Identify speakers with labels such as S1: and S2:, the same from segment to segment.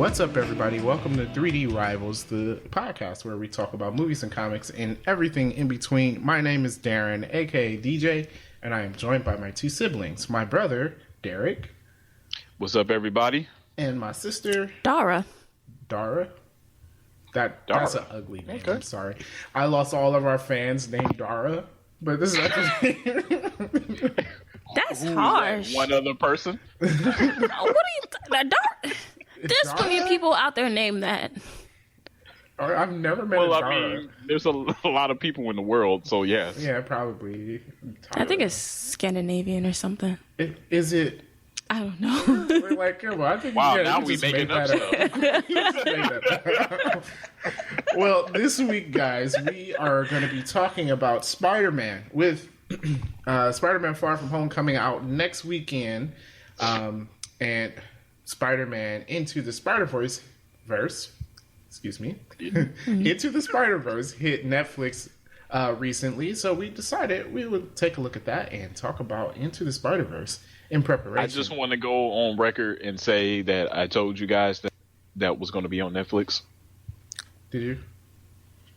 S1: What's up, everybody? Welcome to 3D Rivals, the podcast where we talk about movies and comics and everything in between. My name is Darren, aka DJ, and I am joined by my two siblings, my brother, Derek.
S2: What's up, everybody?
S1: And my sister,
S3: Dara.
S1: Dara? That's an ugly name. Okay. I'm sorry. I lost all of our fans named Dara, but this is actually...
S3: That's harsh.
S2: That one other person?
S3: What are you... There's plenty of people out there named that.
S1: I've never met a Dara.
S2: I mean, there's a lot of people in the world, so yes.
S1: Yeah, probably.
S3: I think it's Scandinavian or something.
S1: Is it...
S3: I don't know.
S1: We're like, come on, I think
S2: now we making up
S1: stuff. Well, this week, guys, we are going to be talking about Spider-Man with Spider-Man Far From Home coming out next weekend, and Spider-Man Into the Spider-Verse, Into the Spider-Verse hit Netflix recently, so we decided we would take a look at that and talk about Into the Spider-Verse in preparation.
S2: I just want to go on record and say that I told you guys that was going to be on Netflix.
S1: Did you?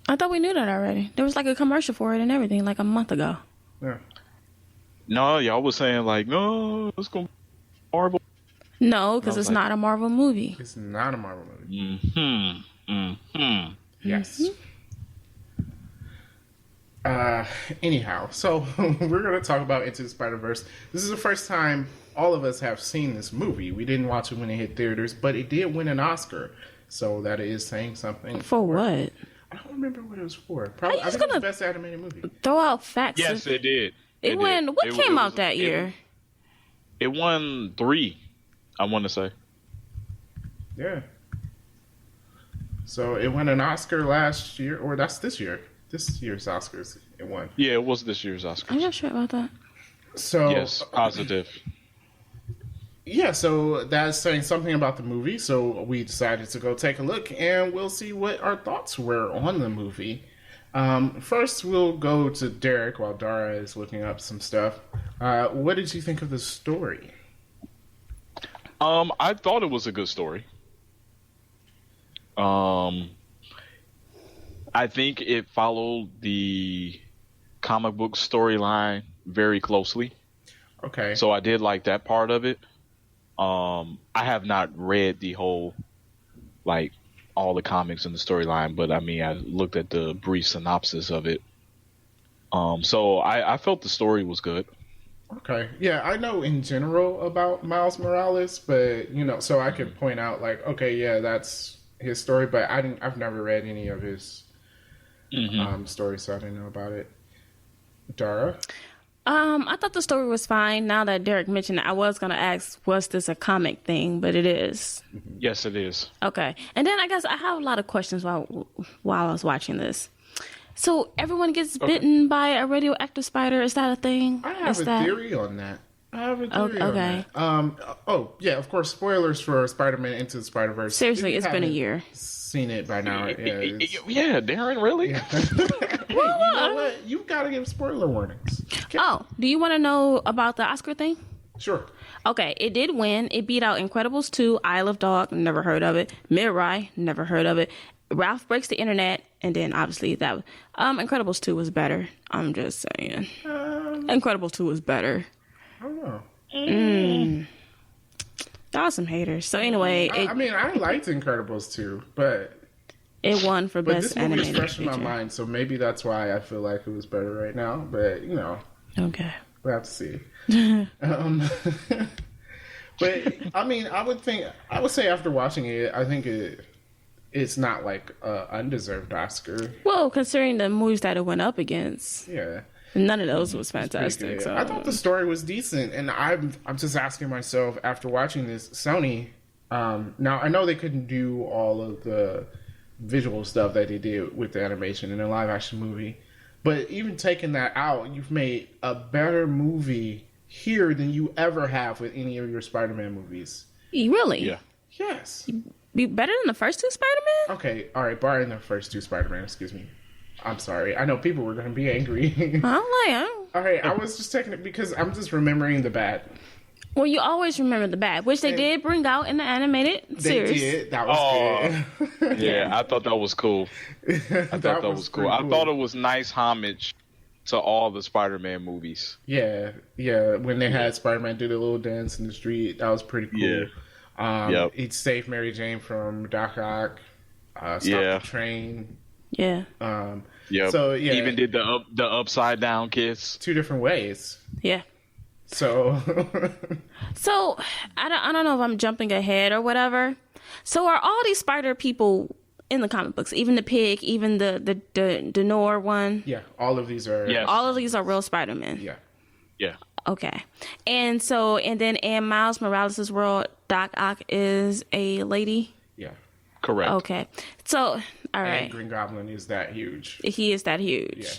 S3: I thought we knew that already. There was like a commercial for it and everything like a month ago.
S1: Yeah.
S2: No, y'all was saying like, no, it's going to be Marvel.
S3: No, because it's not a Marvel movie.
S1: It's not a Marvel movie. Yes. Anyhow, so we're going to talk about Into the Spider-Verse. This is the first time all of us have seen this movie. We didn't watch it when it hit theaters, but it did win an Oscar. So that is saying something.
S3: For what?
S1: I don't remember what it was for. Probably, I think it was Best Animated Movie.
S3: Throw out facts.
S2: Yes, it did.
S3: It won. What came out that year?
S2: It won 3, I want to say.
S1: Yeah. So it won an Oscar last year, or that's this year. This year's Oscars, it won.
S2: Yeah, it was this year's Oscars.
S3: I'm not sure about that.
S1: So
S2: yes, positive.
S1: Yeah, so that's saying something about the movie. So we decided to go take a look, and we'll see what our thoughts were on the movie. First, we'll go to Derek while Dara is looking up some stuff. What did you think of the story?
S2: I thought it was a good story. I think it followed the comic book storyline very closely.
S1: Okay.
S2: So I did like that part of it. I have not read the whole, like, all the comics and the storyline, but I mean, I looked at the brief synopsis of it. So I felt the story was good.
S1: Okay. Yeah, I know in general about Miles Morales, but, so I could point out, like, okay, yeah, that's his story, but I've never read any of his stories, so I didn't know about it. Dara?
S3: I thought the story was fine. Now that Derek mentioned it, I was going to ask, was this a comic thing? But it is.
S2: Yes, it is.
S3: Okay. And then I guess I have a lot of questions while I was watching this. So everyone gets bitten by a radioactive spider. Is that a thing?
S1: I have theory on that. On that. Oh, yeah, of course, spoilers for Spider-Man Into the Spider-Verse.
S3: Seriously, it's been a year.
S1: Seen it by now.
S2: Yeah, Darren, really?
S1: Yeah. Hey, you know what? You've got to give spoiler warnings. Okay.
S3: Oh, do you want to know about the Oscar thing?
S1: Sure.
S3: Okay, it did win. It beat out Incredibles 2, Isle of Dog, never heard of it. Mirai, never heard of it. Ralph Breaks the Internet, and then obviously that Incredibles 2 was better. I'm just saying. Incredibles 2 was better.
S1: I don't know.
S3: Y'all some haters. So anyway,
S1: I mean, I liked Incredibles 2, but
S3: it won for best animated
S1: this movie is fresh
S3: feature.
S1: in my mind, so maybe that's why I feel like it was better right now. But
S3: okay,
S1: we'll have to see. But I mean, I would say after watching it, I think it's not like an undeserved Oscar.
S3: Well, considering the movies that it went up against,
S1: yeah.
S3: None of those was fantastic. So.
S1: I thought the story was decent, and I'm just asking myself after watching this, Sony. Now I know they couldn't do all of the visual stuff that they did with the animation in a live action movie, but even taking that out, you've made a better movie here than you ever have with any of your Spider-Man movies.
S3: Really?
S2: Yeah.
S1: Yes.
S3: Be better than the first two Spider-Man?
S1: Okay. All right. Barring the first two Spider-Man. Excuse me. I'm sorry. I know people were going to be angry.
S3: I'm like,
S1: All right. I was just taking it because I'm just remembering the bad.
S3: Well, you always remember the bad, which they
S1: And-
S3: did bring out in the animated
S1: They
S3: series.
S1: did. That was good.
S2: Yeah, I thought that was cool. I thought that was cool.
S1: pretty
S2: I thought it was nice homage to all the Spider-Man movies.
S1: Yeah, yeah. When they had Spider-Man do the little dance in the street, that was pretty cool.
S2: Yeah. Yep.
S1: It saved Mary Jane from Doc Ock. Stopped
S2: Yeah.
S1: the train.
S3: Yeah.
S2: Yep.
S1: So, yeah.
S2: Even did the upside down kiss.
S1: 2 different ways.
S3: Yeah.
S1: So,
S3: So I don't know if I'm jumping ahead or whatever. So are all these spider people in the comic books, even the pig, even the Denor one?
S1: yeah, all of these are.
S2: Yes.
S3: All of these are real Spider-Men.
S1: Yeah.
S2: Yeah.
S3: Okay. And so and then in Miles Morales' world, Doc Ock is a lady.
S1: Yeah.
S2: Correct.
S3: Okay. So all
S1: And
S3: right.
S1: Green Goblin is that huge.
S3: He is that huge.
S1: Yeah.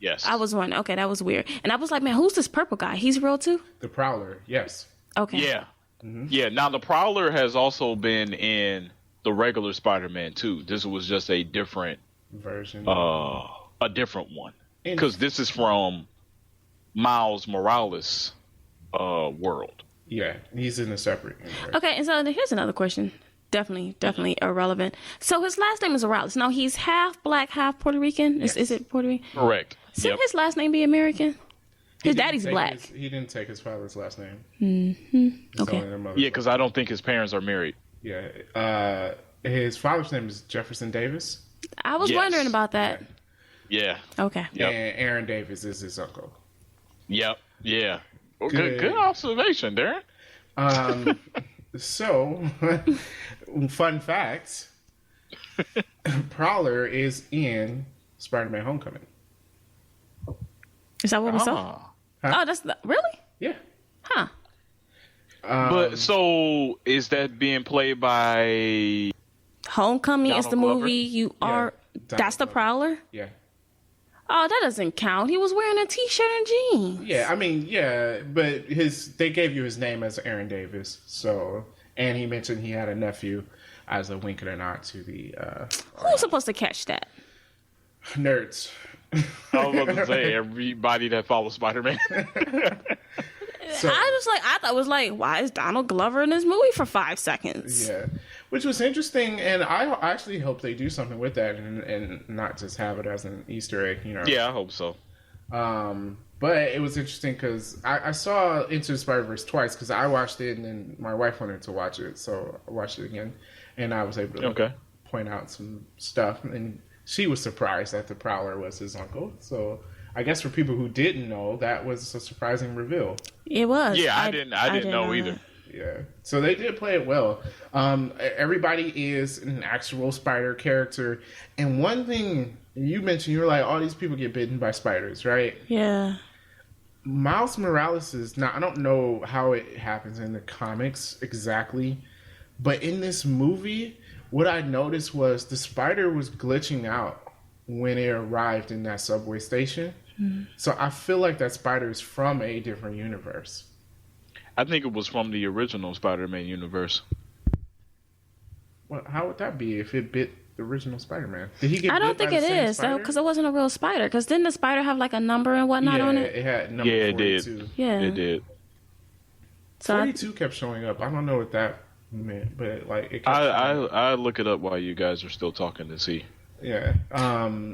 S2: Yes.
S3: I was wondering, okay, that was weird. And I was like, man, who's this purple guy? He's real too?
S1: The Prowler, yes.
S3: Okay.
S2: Yeah.
S1: Mm-hmm.
S2: Yeah. Now the Prowler has also been in the regular Spider-Man too. This was just a different
S1: Version.
S2: one.
S1: And-
S2: Because this is from Miles Morales world.
S1: yeah, he's in a separate universe.
S3: Okay, and so here's another question. Definitely irrelevant. So his last name is Morales. Now he's half black, half Puerto Rican. Is it Puerto Rican?
S2: Correct.
S3: Shouldn't his last name be American?
S1: He
S3: His
S1: didn't
S3: daddy's
S1: take
S3: black.
S1: he didn't take his father's last name. Mm-hmm.
S3: Okay.
S2: Yeah, because I don't think his parents are married.
S1: Yeah. His father's name is Jefferson Davis.
S3: I was
S2: Yes.
S3: wondering about that.
S2: Yeah.
S3: Okay.
S2: Yep.
S1: And Aaron Davis is his uncle.
S2: Yep. Yeah. Well,
S1: Good.
S2: good observation, Darren.
S1: So, fun fact: Prowler is in Spider-Man: Homecoming.
S3: Is that what we saw?
S2: Ah.
S3: Oh, that's really?
S1: Yeah.
S3: Huh.
S2: But so is that being played by?
S3: Homecoming is
S2: Donald
S3: the
S2: Glover?
S3: movie you are.
S1: Donald
S3: That's the
S1: Glover.
S3: Prowler?
S1: Yeah.
S3: Oh, that doesn't count. He was wearing a t-shirt and jeans.
S1: Yeah. I mean, yeah, but they gave you his name as Aaron Davis. So, and he mentioned he had a nephew as a wink and a nod to the
S3: Who's supposed to catch that?
S1: nerds.
S2: I was about to say everybody that follows Spider-Man.
S1: So,
S3: I thought it was like, why is Donald Glover in this movie for 5 seconds?
S1: yeah, which was interesting, and I actually hope they do something with that and not just have it as an Easter egg, you know.
S2: Yeah, I hope so.
S1: But it was interesting because I saw Into the Spider-Verse twice because I watched it and then my wife wanted to watch it, so I watched it again, and I was able to point out some stuff, and she was surprised that the Prowler was his uncle. So I guess for people who didn't know, that was a surprising reveal.
S3: It was.
S2: Yeah, I didn't know either.
S3: that.
S1: Yeah, so they did play it well. Everybody is an actual spider character, and one thing you mentioned, you were like, all these people get bitten by spiders, right?
S3: Yeah.
S1: Miles Morales is now, I don't know how it happens in the comics exactly, but in this movie, what I noticed was the spider was glitching out when it arrived in that subway station. So I feel like that spider is from a different universe.
S2: I think it was from the original Spider-Man universe.
S1: Well, how would that be if it bit the original Spider-Man? Did he get
S3: I don't
S1: bit
S3: think
S1: by
S3: it
S1: the same
S3: is, though,
S1: spider?
S3: because it wasn't a real spider. Because didn't the spider have like a number and whatnot
S1: yeah,
S3: on it?
S1: it had number
S2: Yeah, it did.
S1: 42.
S3: Yeah.
S2: It did.
S3: So
S1: 42 kept showing up. I don't know what that meant, but like it kept showing up.
S2: I look it up while you guys are still talking to see.
S1: Yeah.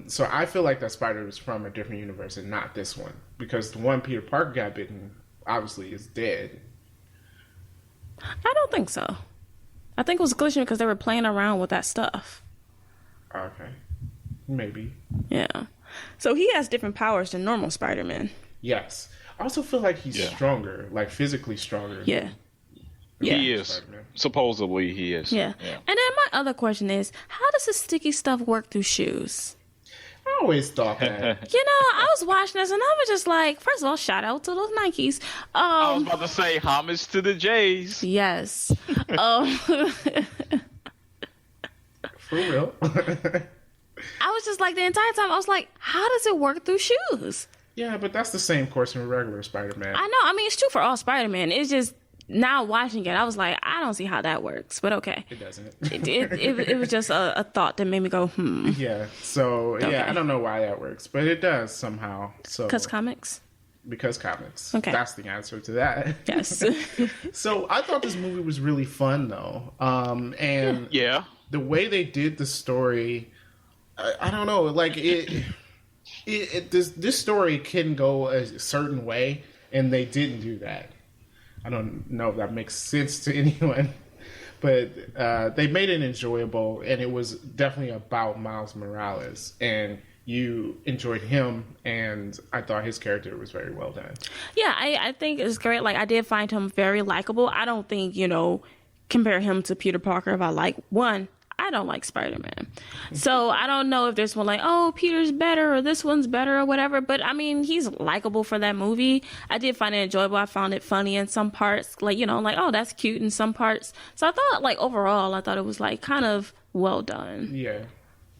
S1: So I feel like that spider was from a different universe and not this one. Because the one Peter Parker got bitten, obviously, is dead.
S3: I don't think so. I think it was glitching because they were playing around with that stuff.
S1: Okay. Maybe.
S3: Yeah. So he has different powers than normal Spider-Man.
S1: Yes. I also feel like he's
S2: Yeah.
S1: stronger, like physically stronger.
S3: Yeah.
S1: than
S3: Yeah.
S2: He is.
S1: Spider-Man.
S2: Supposedly he is.
S3: Yeah. And then my other question is, how does the sticky stuff work through shoes?
S1: I always thought that.
S3: You know, I was watching this and I was just like, first of all, shout out to those Nikes.
S2: I was about to say homage to the Jays.
S3: Yes.
S1: For real.
S3: I was just like, the entire time, I was like, how does it work through shoes?
S1: Yeah, but that's the same course in regular Spider-Man.
S3: I know. I mean, it's true for all Spider-Man. It's just, now watching it, I was like, I don't see how that works. But okay.
S1: It doesn't.
S3: It was just a thought that made me go,
S1: Yeah. So,
S3: Okay.
S1: yeah, I don't know why that works, but it does somehow. So,
S3: Because comics?
S1: because comics.
S3: Okay.
S1: That's the answer to that.
S3: Yes.
S1: So I thought this movie was really fun, though. And
S2: Yeah.
S1: the way they did the story, I don't know, like this story can go a certain way, and they didn't do that. I don't know if that makes sense to anyone, but they made it enjoyable, and it was definitely about Miles Morales, and you enjoyed him, and I thought his character was very well done.
S3: Yeah, I think it's great. Like, I did find him very likable. I don't think, compare him to Peter Parker if I like one. I don't like Spider-Man. So I don't know if there's one like, oh, Peter's better or this one's better or whatever. But I mean, he's likable for that movie. I did find it enjoyable. I found it funny in some parts. Like, like, oh, that's cute in some parts. So I thought, like, overall, I thought it was like kind of well done.
S1: Yeah.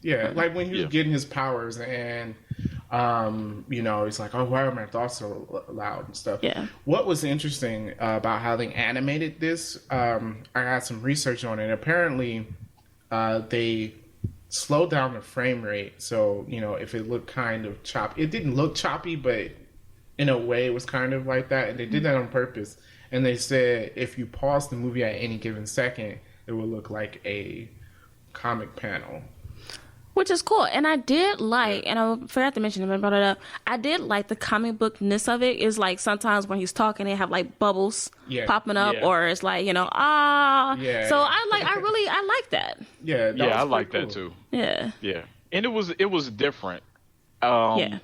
S1: Yeah. Like when he was getting his powers and, he's like, oh, why are my thoughts so loud and stuff?
S3: Yeah.
S1: What was interesting about how they animated this, I had some research on it. Apparently, they slowed down the frame rate. So, if it looked kind of choppy, it didn't look choppy, but in a way it was kind of like that. And they did that on purpose. And they said if you pause the movie at any given second, it will look like a comic panel.
S3: Which is cool. And I did like, and I forgot to mention it, but I brought it up. I did like the comic bookness of it. Is like sometimes when he's talking, they have like bubbles popping up, or it's like, ah.
S1: Yeah.
S3: So I like that.
S1: Yeah.
S2: I like that too.
S3: Yeah.
S2: Yeah. And it was different.
S3: Yeah.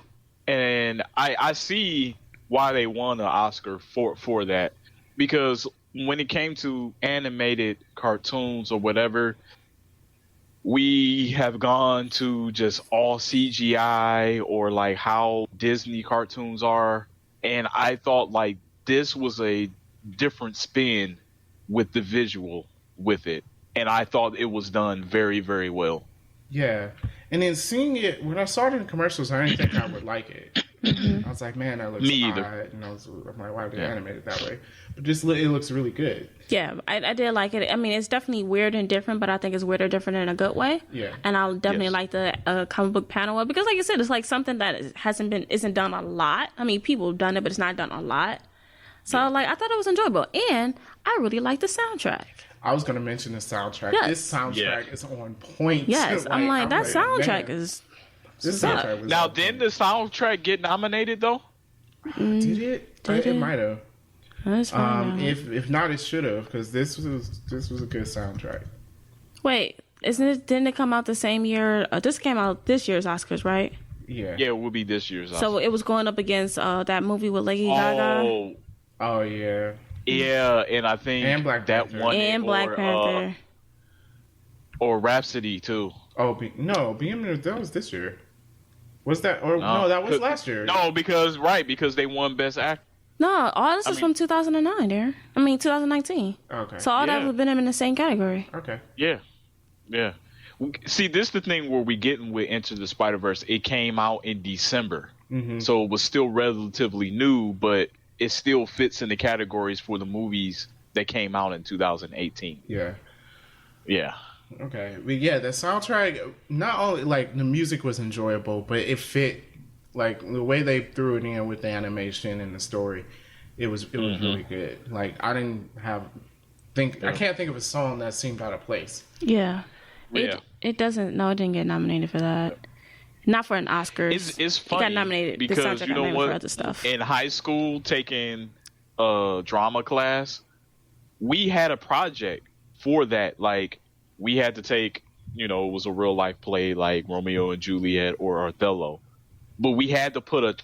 S2: And I see why they won an Oscar for that, because when it came to animated cartoons or whatever, we have gone to just all CGI or like how Disney cartoons are. And I thought like this was a different spin with the visual with it. And I thought it was done very, very well.
S1: Yeah. And then seeing it, when I saw it in commercials, I didn't think I would like it. I was like, man, that looks
S2: Me
S1: odd.
S2: either.
S1: And I'm like, why did they animate it that way? But it looks really good.
S3: Yeah, I did like it. I mean, it's definitely weird and different, but I think it's weird or different in a good way.
S1: Yeah.
S3: And I'll definitely like the comic book panel because, like I said, it's like something that isn't done a lot. I mean, people have done it, but it's not done a lot. So, I thought it was enjoyable. And I really like the soundtrack.
S1: I was going to mention the soundtrack.
S3: Yes.
S1: This soundtrack is on point.
S3: Yes, I'm like, that soundtrack
S1: man.
S3: is...
S1: This soundtrack was
S2: Now,
S1: on
S2: didn't
S1: point.
S2: the soundtrack get nominated though?
S1: Did it? It might have.
S3: That's fine.
S1: If not, it should have, because this was a good soundtrack.
S3: Wait, didn't it come out the same year? This came out this year's Oscars, right?
S1: Yeah.
S2: Yeah, it will be this year's Oscar.
S3: So it was going up against that movie with Lady Gaga.
S1: Oh yeah.
S2: Yeah, and I think
S1: And Black
S2: that
S1: Panther.
S2: one
S3: And Black Panther.
S2: or Rhapsody too.
S1: Oh BM, that was this year. Was that or no? That was last year.
S2: No, because they won Best Actor.
S3: No, all this is from 2009, there. I mean, 2019.
S1: Okay.
S3: So all that would have been in the same category.
S1: Okay.
S2: Yeah. See, this is the thing where we getting with Into the Spider-Verse. It came out in December, so it was still relatively new, but it still fits in the categories for the movies that came out in 2018.
S1: Yeah.
S2: Yeah.
S1: Okay. But yeah, the soundtrack, not only like the music was enjoyable, but it fit like the way they threw it in with the animation and the story. It was really good. Like I can't think of a song that seemed out of place.
S3: Yeah.
S2: Yeah.
S3: It doesn't. No, it didn't get nominated for that. Not for an Oscars.
S2: It's funny
S3: It got nominated
S2: because
S3: the soundtrack
S2: you
S3: got
S2: know
S3: nominated
S2: what?
S3: for other stuff.
S2: In high school, taking drama class, we had a project for that. Like we had to take, it was a real life play like Romeo and Juliet or Othello, but we had to put a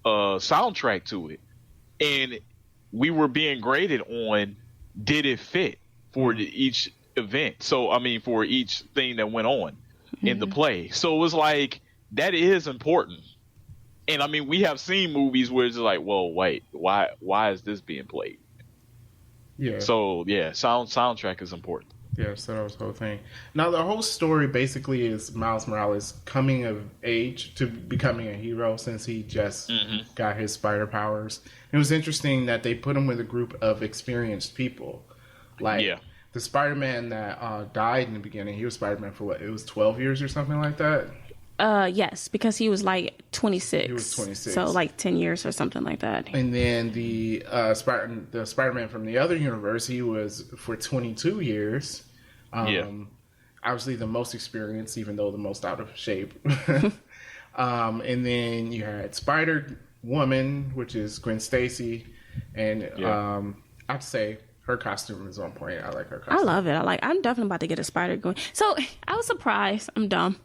S2: soundtrack to it, and we were being graded on did it fit for each event. So I mean, for each thing that went on in the play. So it was like that is important. And I mean, we have seen movies where it's like, well, wait, why is this being played?
S1: Yeah.
S2: So yeah, soundtrack is important.
S1: Yeah, so that was the whole thing. Now, the whole story basically is Miles Morales coming of age to becoming a hero since he just got his spider powers. It was interesting that they put him with a group of experienced people. Like, the Spider-Man that died in the beginning, he was Spider-Man for what? It was 12 years or something like that?
S3: Yes, because he was like 26.
S1: He was 26.
S3: So like 10 years or something like that.
S1: And then the Spider-Man from the other universe, he was for 22 years. Obviously the most experienced, even though the most out of shape. And then you had Spider-Woman, which is Gwen Stacy. And I have to say, her costume is on point. I like her costume.
S3: I love it. I'm definitely about to get a Spider-Gwen. So I was surprised. I'm dumb.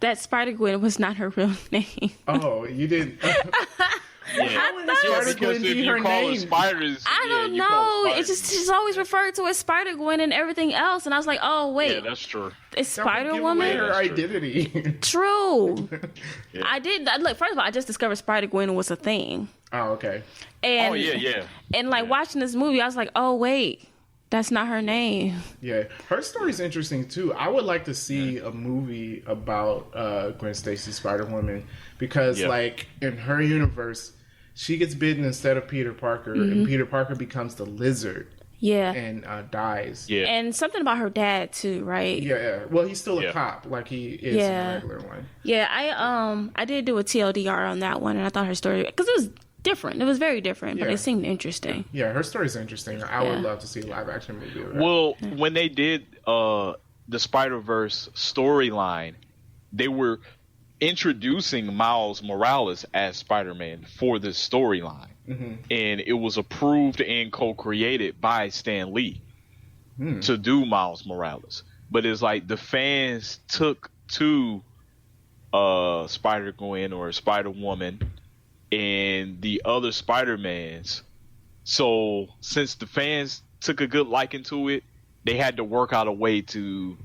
S3: That Spider-Gwen was not her real name.
S1: Oh, you didn't?
S2: Because if you call her spiders,
S3: I don't know. It's just she's always referred to as Spider-Gwen and everything else, and I was like, oh wait,
S2: yeah, that's true.
S3: It's Spider-Woman.
S1: Her identity.
S3: True. I did. Look, first of all, I just discovered Spider-Gwen was a thing.
S1: Oh, okay.
S3: And,
S2: yeah.
S3: And like watching this movie, I was like, oh wait, that's not her name.
S1: Yeah, her story's interesting too. I would like to see a movie about Gwen Stacy, Spider-Woman, because like in her universe, she gets bitten instead of Peter Parker, and Peter Parker becomes the Lizard.
S3: Yeah.
S1: And dies.
S2: Yeah.
S3: And something about her dad too, right?
S1: Yeah. Well, he's still a cop, like he is in the regular one.
S3: Yeah, I did do a TLDR on that one, and I thought her story, because it was different. It was very different, but it seemed interesting.
S1: Yeah, her story's interesting. I would love to see a live action movie of that.
S2: Well, when they did the Spider-Verse storyline, they were introducing Miles Morales as Spider-Man for this storyline. And it was approved and co-created by Stan Lee to do Miles Morales. But it's like the fans took to Spider-Gwen or Spider-Woman and the other Spider-Mans. So since the fans took a good liking to it, they had to work out a way to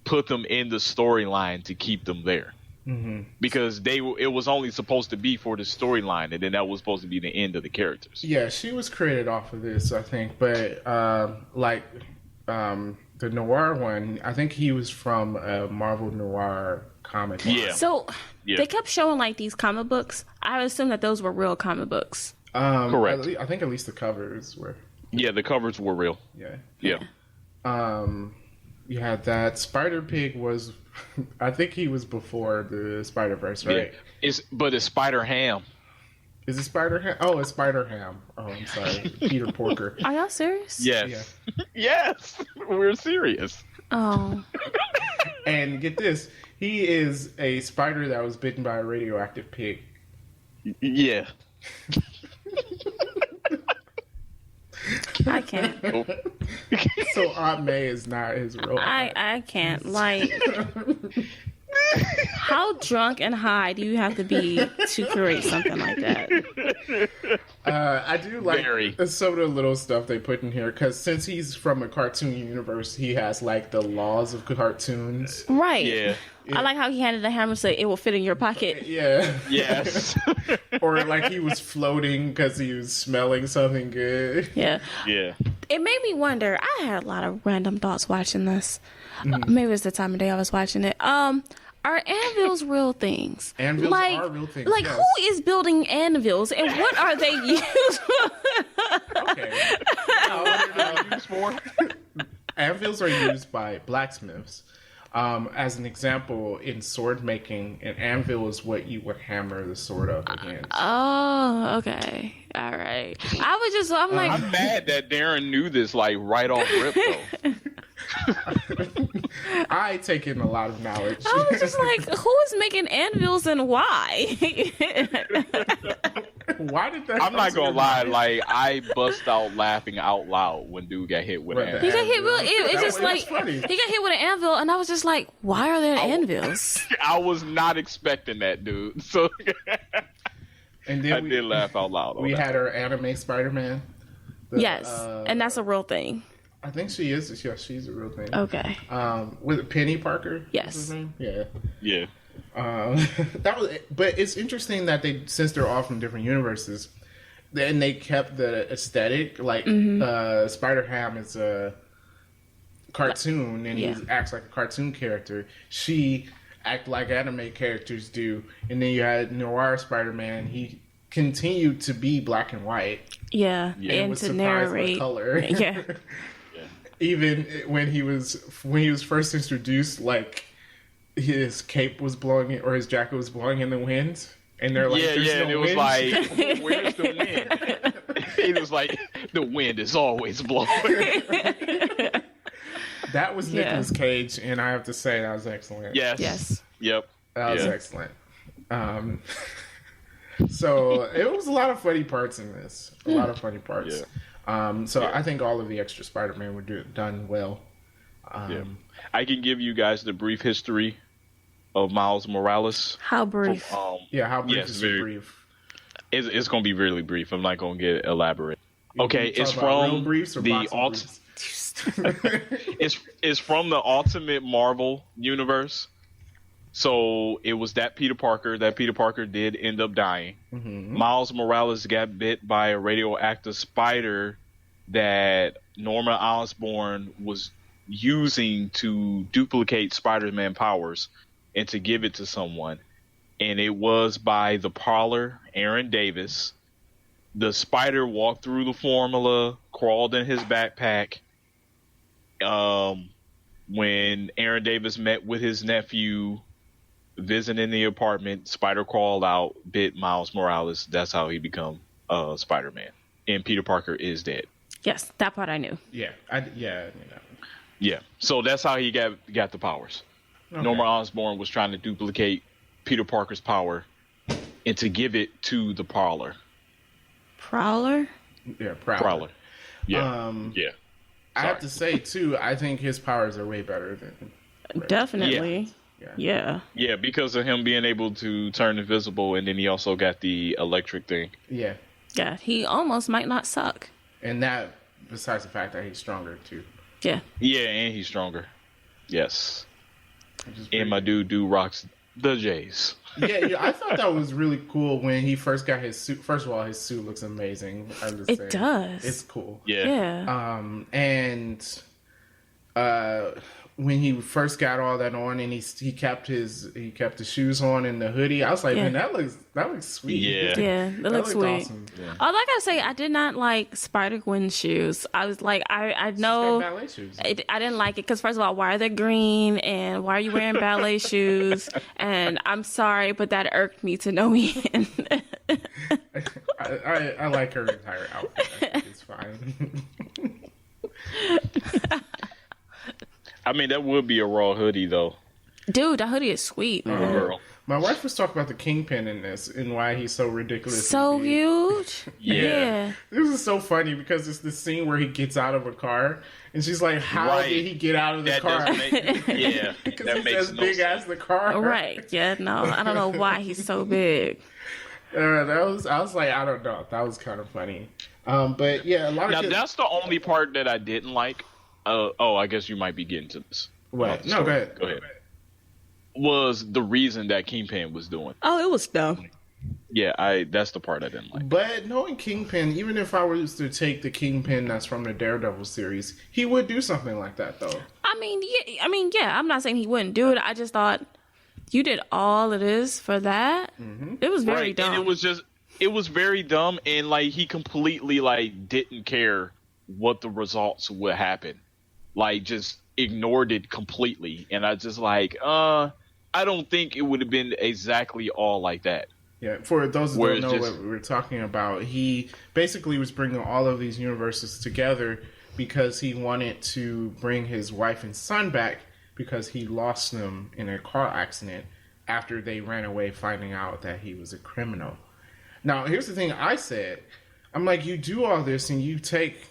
S2: put them in the storyline to keep them there. Because it was only supposed to be for the storyline, and then that was supposed to be the end of the characters.
S1: Yeah, she was created off of this, I think. But the Noir one, I think he was from a Marvel Noir comic.
S2: Yeah.
S3: So they kept showing like these comic books. I would assume that those were real comic books.
S2: Correct.
S1: I think at least the covers were.
S2: Yeah, the covers were real.
S1: Yeah. You had that. Spider-Pig was, I think he was before the Spider-Verse, right?
S2: Yeah. It's Spider-Ham.
S1: Is it Spider-Ham? Oh, it's Spider-Ham. Oh, I'm sorry. Peter Porker.
S3: Are y'all serious?
S2: Yes. Yes. We're serious.
S3: Oh.
S1: And get this. He is a spider that was bitten by a radioactive pig.
S2: Yeah.
S3: I can't.
S1: So Aunt May is not his real
S3: I can't. Like, how drunk and high do you have to be to create something like that?
S1: I do like some of the little stuff they put in here, because since he's from a cartoon universe, he has like the laws of cartoons.
S3: Right.
S2: Yeah.
S3: I like how he handed the hammer so it will fit in your pocket.
S1: Yeah.
S2: Yes.
S1: Or like he was floating because he was smelling something good.
S3: Yeah.
S2: Yeah.
S3: It made me wonder. I had a lot of random thoughts watching this. Maybe it's the time of day I was watching it. Are anvils real things?
S1: Anvils are real things.
S3: Like,
S1: yes.
S3: who is building anvils and what are they used for?
S1: Okay. Anvils are used by blacksmiths. As an example, in sword making, an anvil is what you would hammer the sword up against.
S3: Oh, okay. All right. I'm like...
S2: I'm mad that Darren knew this, like, right off rip, though.
S1: I take in a lot of knowledge.
S3: I was just like, who is making anvils and why?
S1: Why did that?
S2: I'm not gonna lie, like I bust out laughing out loud when dude got hit with an anvil.
S3: He got hit with it's just like he got hit with an anvil, and I was just like, why are there anvils?
S2: I was not expecting that, dude. So
S1: and then
S2: I did laugh out loud.
S1: We had our anime Spider-Man.
S3: Yes, and that's a real thing.
S1: I think she is. Yeah, she's a real thing.
S3: Okay.
S1: With Penny Parker.
S3: Yes.
S1: His name? Yeah.
S2: Yeah.
S1: That was, but it's interesting that since they're all from different universes, and they kept the aesthetic. Like Spider-Ham is a cartoon, and he acts like a cartoon character. She act like anime characters do, and then you had Noir Spider-Man. He continued to be black and white.
S3: Yeah, and to narrate
S1: color.
S3: Yeah.
S1: Even when he was first introduced, like his cape was blowing it, or his jacket was blowing in the wind, and they're like,
S2: Yeah,
S1: "There's
S2: yeah,
S1: no
S2: and it was
S1: wind."
S2: like, where's the wind? It was like, the wind is always blowing.
S1: That was
S3: Yeah.
S1: Nicolas Cage, and I have to say that was excellent.
S2: Yes.
S3: Yes.
S2: Yep.
S1: That was
S2: Yeah.
S1: excellent. So it was a lot of funny parts in this. A lot of funny parts. So
S2: Yeah.
S1: I think all of the extra Spider-Man were done well.
S2: Yeah. I can give you guys the brief history of Miles Morales.
S3: How brief?
S1: Yeah, how brief
S2: Yes,
S1: is
S2: very-
S1: it brief?
S2: It's going to be really brief. I'm not going to get elaborate. Okay,
S1: You talk
S2: it's
S1: about real
S2: from
S1: briefs or
S2: the
S1: boxing briefs?
S2: it's from the Ultimate Marvel universe. So it was that Peter Parker. That Peter Parker did end up dying. Miles Morales got bit by a radioactive spider that Norman Osborn was using to duplicate Spider-Man powers and to give it to someone. And it was by the Prowler, Aaron Davis. The spider walked through the formula, crawled in his backpack. When Aaron Davis met with his nephew, visiting the apartment, spider crawled out, bit Miles Morales. That's how he become Spider-Man. And Peter Parker is dead.
S3: Yes, that part I knew.
S1: Yeah, yeah, you know.
S2: Yeah. So that's how he got the powers.
S1: Okay.
S2: Norman Osborn was trying to duplicate Peter Parker's power and to give it to the Prowler.
S3: Prowler?
S1: Yeah,
S2: Prowler. Yeah. Yeah.
S1: I have to say too, I think his powers are way better than.
S3: Definitely. Yeah.
S2: Yeah, because of him being able to turn invisible, and then he also got the electric thing.
S1: Yeah,
S3: Yeah. He almost might not suck.
S1: and that besides the fact that he's stronger too.
S3: Yeah.
S2: Yeah, and he's stronger. Yes.
S1: Which is
S2: And my dude rocks the Jays.
S1: yeah, I thought that was really cool when he first got his suit. First of all, his suit looks amazing. I'm just
S3: It
S1: saying.
S3: does.
S1: It's cool.
S2: Yeah.
S3: Yeah.
S1: And when he first got all that on, and he kept his shoes on and the hoodie, I was like,
S3: Yeah.
S1: man, that looks sweet.
S2: Yeah.
S3: Yeah, that looks
S1: looked
S3: sweet.
S1: awesome. Yeah.
S3: Although I gotta say, I did not like Spider-Gwen shoes. I was like, I
S1: She's
S3: know
S1: got ballet shoes.
S3: I didn't like it because first of all, why are they green and why are you wearing ballet shoes? And I'm sorry, but that irked me to no end.
S1: I like her entire outfit. I think it's fine.
S2: I mean, that would be a raw hoodie, though.
S3: Dude, that hoodie is sweet, man.
S2: Girl.
S1: My wife was talking about the Kingpin in this and why he's so ridiculous.
S3: So huge.
S2: Yeah.
S1: This is so funny because it's the scene where he gets out of a car and she's like, "How
S2: Right.
S1: did he get out of the
S2: That
S1: car?"
S2: doesn't make... Yeah.
S1: Because
S2: That
S1: he's
S2: makes
S1: as
S2: no
S1: big
S2: sense.
S1: as the car.
S3: Right. Yeah, no. I don't know why he's so big.
S1: I was like, I don't know. That was kind of funny. But yeah, a lot of
S2: Now,
S1: kids.
S2: that's the only part that I didn't like. I guess you might be getting to this.
S1: What? No,
S2: Sorry.
S1: go ahead.
S2: Go ahead. Was the reason that Kingpin was doing.
S3: Oh, it was dumb.
S2: Yeah, that's the part I didn't like.
S1: But knowing Kingpin, even if I was to take the Kingpin that's from the Daredevil series, he would do something like that, though.
S3: I mean, yeah. I'm not saying he wouldn't do it. I just thought you did all of this for that.
S1: Mm-hmm.
S3: It was very
S2: Right,
S3: dumb.
S2: and it was very dumb, and like he completely like didn't care what the results would happen, like just ignored it completely. And I just like, I don't think it would have been exactly all like that.
S1: Yeah, for those who
S2: Where
S1: don't know
S2: it's just-
S1: what we're talking about, he basically was bringing all of these universes together because he wanted to bring his wife and son back because he lost them in a car accident after they ran away finding out that he was a criminal. Now, here's the thing I said. I'm like, you do all this and you take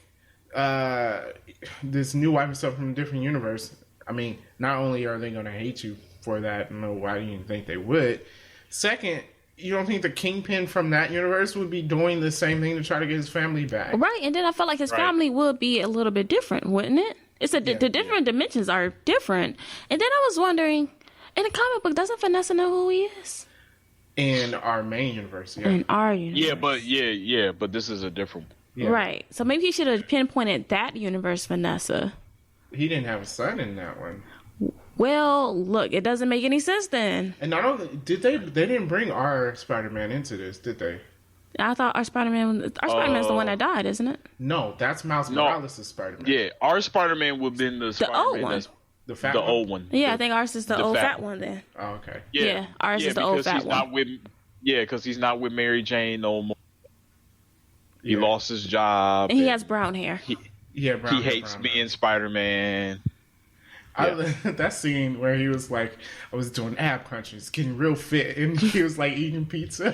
S1: this new wife and stuff from a different universe. I mean, not only are they going to hate you for that, no, why do you think they would? Second, you don't think the Kingpin from that universe would be doing the same thing to try to get his family back?
S3: Right, and then I felt like his
S2: Right.
S3: family would be a little bit different, wouldn't it? The different dimensions are different. And then I was wondering, in the comic book, doesn't Vanessa know who he is?
S1: In our main universe, yeah.
S3: In our universe.
S2: Yeah, but this is a different.
S1: Yeah.
S3: Right. So maybe he should have pinpointed that universe, Vanessa.
S1: He didn't have a son in that one.
S3: Well, look, it doesn't make any sense then.
S1: And not only did they didn't bring our Spider-Man into this, did they?
S3: I thought our Spider-Man's the one that died, isn't it?
S1: No, that's Miles
S2: No.
S1: Morales' Spider-Man.
S2: Yeah, our Spider-Man would have been the Spider-Man
S3: old one.
S2: that's
S1: The fat
S2: the
S1: one?
S2: old one.
S3: Yeah, I
S2: The-
S3: think ours is the old fat one then.
S1: Oh, okay.
S3: Yeah, ours is the old
S2: because
S3: fat
S2: he's
S3: one.
S2: not with. Yeah, because he's not with Mary Jane no more. He
S1: Yeah.
S2: lost his job.
S3: And he has brown hair.
S1: Yeah,
S2: He hates being Spider-Man.
S1: That scene where he was like, I was doing ab crunches, getting real fit, and he was like eating pizza.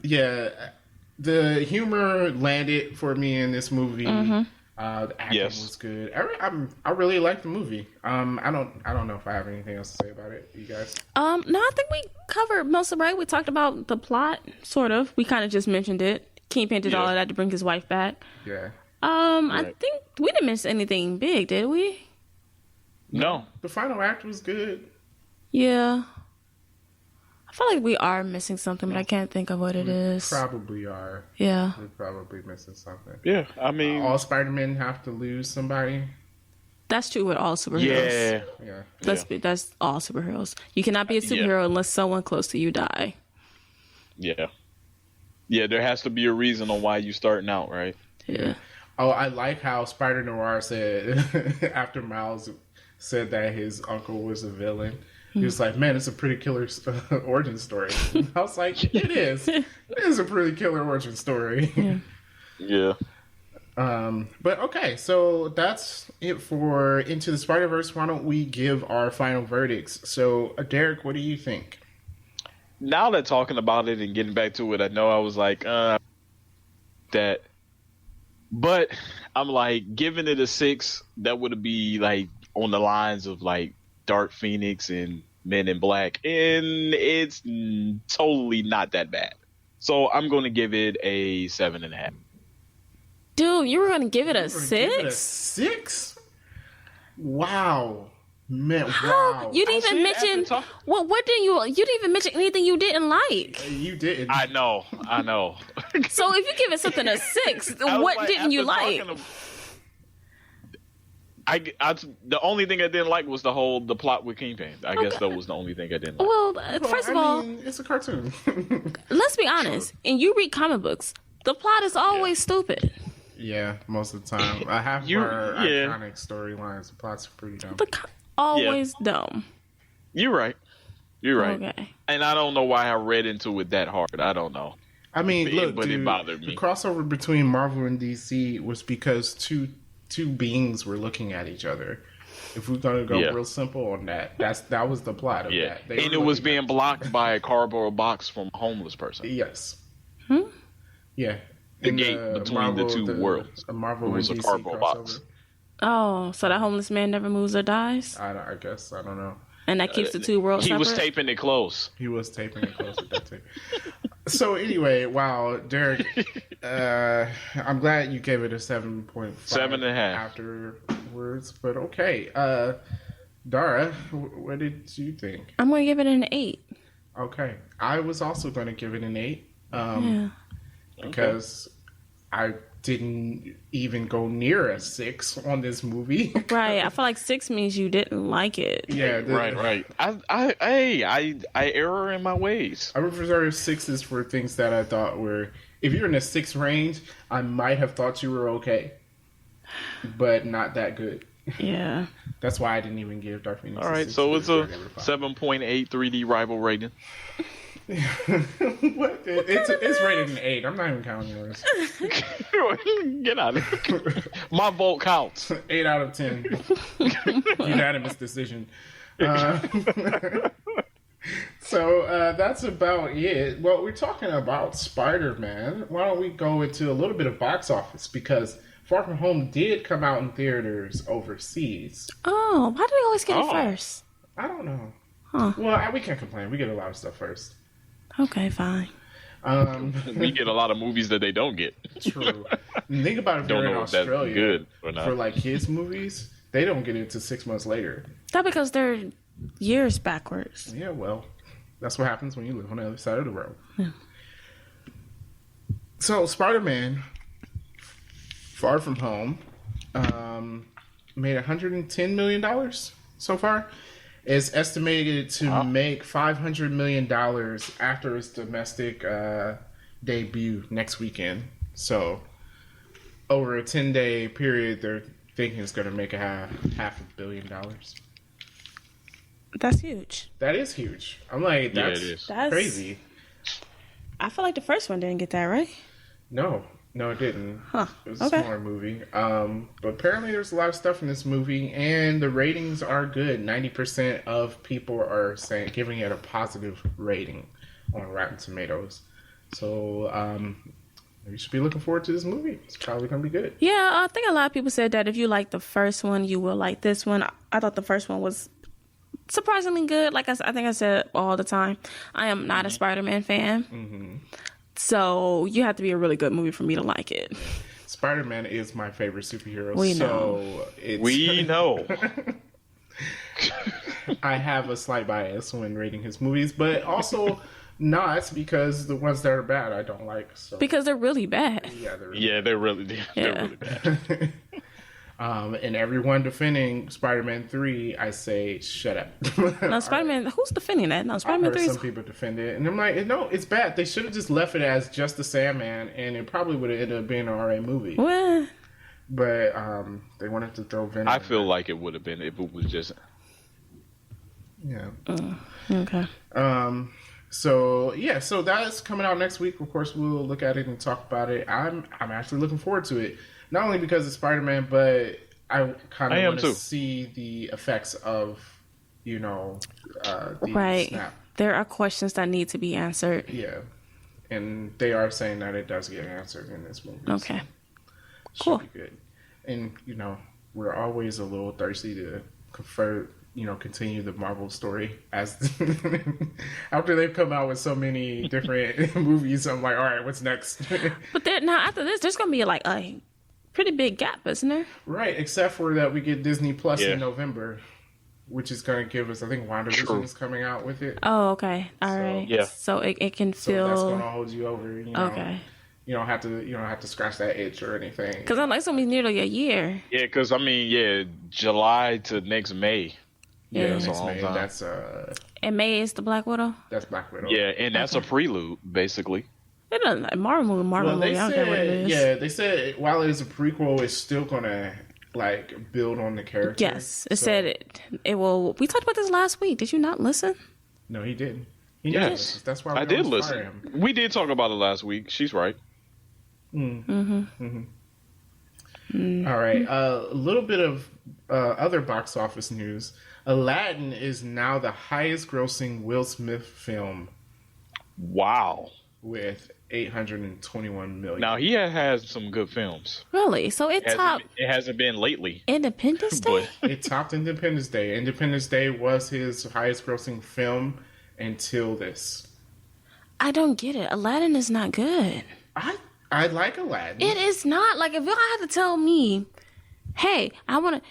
S1: Yeah, the humor landed for me in this movie. The acting
S2: Yes.
S1: was good. I really liked the movie. I don't know if I have anything else to say about it. You guys?
S3: No, I think we covered most of it, right? We talked about the plot, sort of. We kind of just mentioned it. Kingpin did all of that to bring his wife back.
S1: Yeah.
S3: I think we didn't miss anything big, did we?
S2: No.
S1: The final act was good.
S3: Yeah. I feel like we are missing something, but I can't think of what it is.
S1: Probably are.
S3: Yeah.
S1: We're probably missing something.
S2: Yeah, I mean,
S1: All Spider-Men have to lose somebody.
S3: That's true with all superheroes.
S2: yeah,
S1: Yeah.
S3: That's all superheroes. You cannot be a superhero unless someone close to you die.
S2: yeah. There has to be a reason on why you starting out, right?
S3: Yeah.
S1: Oh, I like how Spider Noir said after Miles said that his uncle was a villain. He was like, "Man, it's a pretty killer origin story." I was like, "It is. It is a pretty killer origin story."
S2: Yeah.
S1: But okay, so that's it for Into the Spider-Verse. Why don't we give our final verdicts? So, Derek, what do you think?
S2: Now that talking about it and getting back to it, I know I was like, that. But I'm like, giving it a 6, that would be like on the lines of like Dark Phoenix and Men in Black, and it's totally not that bad. So I'm going to give it a 7.5.
S3: Dude, you were going to give it a
S1: Give it a
S3: 6?
S1: 6? Wow. Man,
S3: How?
S1: wow.
S3: You didn't even
S2: said after
S3: mention
S2: talk-
S3: what didn't you didn't even mention anything you didn't like.
S1: You didn't.
S2: I know.
S3: So if you give it something a 6,
S2: I was
S3: what
S2: like,
S3: didn't you
S2: after
S3: like?
S2: talking the only thing I didn't like was the plot with Kingpin. I guess that was the only thing I didn't like.
S3: Well,
S1: Well,
S3: first of
S1: I
S3: all,
S1: mean, it's a cartoon.
S3: let's be honest. And you read comic books, the plot is always stupid.
S1: Yeah, most of the time. I have
S2: You-
S1: our
S2: yeah.
S1: iconic storylines. The plots are pretty dumb.
S3: Always dumb.
S2: You're right.
S3: Okay.
S2: And I don't know why I read into it that hard. I don't know.
S1: I mean, look,
S2: but it
S1: dude,
S2: bothered me.
S1: the crossover between Marvel and DC was because two beings were looking at each other. If we're gonna go
S2: Yeah.
S1: real simple on that, that was the plot of
S2: Yeah.
S1: that. They
S2: And
S1: were
S2: it was
S1: looking
S2: being blocked by a cardboard box from a homeless person.
S1: yes, yeah.
S2: The
S1: In
S2: gate between the two worlds.
S1: Marvel
S2: It was
S1: and
S2: a
S1: DC
S2: cardboard
S1: crossover.
S2: box.
S3: Oh, so that homeless man never moves or dies?
S1: I guess I don't know.
S3: And that keeps the two worlds
S2: He
S3: separate?
S2: was taping it close.
S1: He was taping it close with that tape. So anyway, wow, Derek, I'm glad you gave it a 7.5.
S2: 7.5.
S1: afterwards. But okay, Dara, what did you think?
S3: I'm going to give it an 8.
S1: Okay, I was also going to give it an 8
S3: Yeah.
S1: because I didn't even go near a 6 on this movie.
S3: Right. I feel like 6 means you didn't like it.
S1: Yeah,
S2: Right. I error in my ways.
S1: I reserve 6s for things that I thought were. If you're in the 6 range, I might have thought you were okay, but not that good.
S3: Yeah.
S1: That's why I didn't even give Dark Phoenix.
S2: All right,
S1: 6
S2: so it's a
S1: I gave it 5.
S2: 7.8 3D rival rating.
S1: What? It's rated an 8. I'm not even counting yours.
S2: Get out of here. My vote counts.
S1: 8 out of 10. Unanimous decision. So that's about it. Well, we're talking about Spider-Man. Why don't we go into a little bit of box office, because Far From Home did come out in theaters overseas.
S3: Oh, why do we always get it
S2: Oh.
S3: first?
S1: I don't know.
S3: Huh.
S1: Well, we can't complain. We get a lot of stuff first.
S3: Okay, fine.
S2: We get a lot of movies that they don't get.
S1: True. And think about if
S2: Don't
S1: you're in
S2: know if that's
S1: Australia
S2: good or not.
S1: for like kids movies, they don't get it until 6 months later.
S3: That because they're years backwards.
S1: Yeah, well, that's what happens when you live on the other side of the road. So, Spider-Man, Far From Home, made $110 million so far. It's estimated to make $500 million after its domestic debut next weekend. So, over a 10-day period, they're thinking it's going to make a $500 million.
S3: That's huge.
S1: That is huge. I'm like,
S2: Yeah,
S1: that's,
S2: it is.
S3: That's
S1: crazy.
S3: I feel like the first one didn't get that right.
S1: No, it didn't.
S3: Huh.
S1: It was a
S3: Okay.
S1: smaller movie. But apparently there's a lot of stuff in this movie, and the ratings are good. 90% of people are giving it a positive rating on Rotten Tomatoes. So you should be looking forward to this movie. It's probably going to be good.
S3: Yeah, I think a lot of people said that if you like the first one, you will like this one. I thought the first one was surprisingly good. Like I think I said all the time, I am not a Spider-Man fan.
S1: Mm-hmm.
S3: So you have to be a really good movie for me to like it.
S1: Spider-Man is my favorite superhero.
S3: We
S1: so it's,
S2: We know.
S1: I have a slight bias when rating his movies, but also not because the ones that are bad I don't like. So
S3: Because they're really bad.
S1: yeah, they're
S2: Yeah, they're really bad.
S1: and everyone defending Spider-Man 3, I say shut up.
S3: No, Spider-Man, who's defending that? No,
S1: I've
S3: Spider-Man
S1: heard
S3: 3
S1: some
S3: is...
S1: people defend it, and I'm like, no, it's bad. They should have just left it as just the Sandman, and it probably would have ended up being an RA movie.
S3: Well,
S1: But they wanted to throw Venom.
S2: I
S1: in
S2: feel
S1: there.
S2: like it would have been if it was just.
S1: Yeah.
S3: okay.
S1: So yeah, so that's coming out next week. Of course, we'll look at it and talk about it. I'm actually looking forward to it, not only because it's Spider-Man, but I kind
S2: I
S1: of
S2: am
S1: want to
S2: too.
S1: see the effects of, the
S3: Right.
S1: snap.
S3: There are questions that need to be answered.
S1: Yeah, and they are saying that it does get answered in this movie. so
S3: Okay.
S1: should
S3: Cool.
S1: be good. And we're always a little thirsty to continue the Marvel story as after they've come out with so many different movies. I'm like, all right, what's next?
S3: But now after this, there's going to be like a pretty big gap, isn't there?
S1: Right, except for that we get Disney Plus
S2: Yeah.
S1: in November, which is going to give us, I think, WandaVision
S2: True.
S1: is coming out with it.
S3: Oh, okay. All right.
S2: Yeah.
S3: So it can
S1: So that's going
S3: feel...
S1: to hold you over.
S3: Okay.
S1: You don't have to scratch that itch or anything.
S3: Because I'm like, it's going to be nearly a year.
S2: Yeah, because July to next May.
S3: Yeah.
S2: That's a
S1: Next
S2: long
S1: May,
S2: time.
S3: And May is the Black Widow.
S1: that's Black Widow.
S2: Yeah, and that's a
S3: Okay.
S2: prelude, basically.
S3: It doesn't like Marvel movie.
S1: Well, they
S3: movie. I don't care what it
S1: said,
S3: is.
S1: yeah, they said while it is a prequel, it's still gonna build on the character.
S3: Yes, it
S1: So-
S3: said it will. We talked about this last week. Did you not listen?
S1: No, he didn't. He never
S2: Yes,
S1: listens. That's why we
S2: I did
S1: always fire
S2: listen.
S1: him.
S2: We did talk about it last week. She's right.
S1: All right, a little bit of other box office news. Aladdin is now the highest-grossing Will Smith film
S2: Wow.
S1: with 821 million.
S2: Now he has some good films.
S3: Really? So it topped
S2: It hasn't been lately,
S3: Independence Day?
S2: but
S1: It topped Independence Day. Independence Day was his highest-grossing film until this.
S3: I don't get it. Aladdin is not good.
S1: I like Aladdin.
S3: It is not. Like, if y'all have to tell me, hey, I want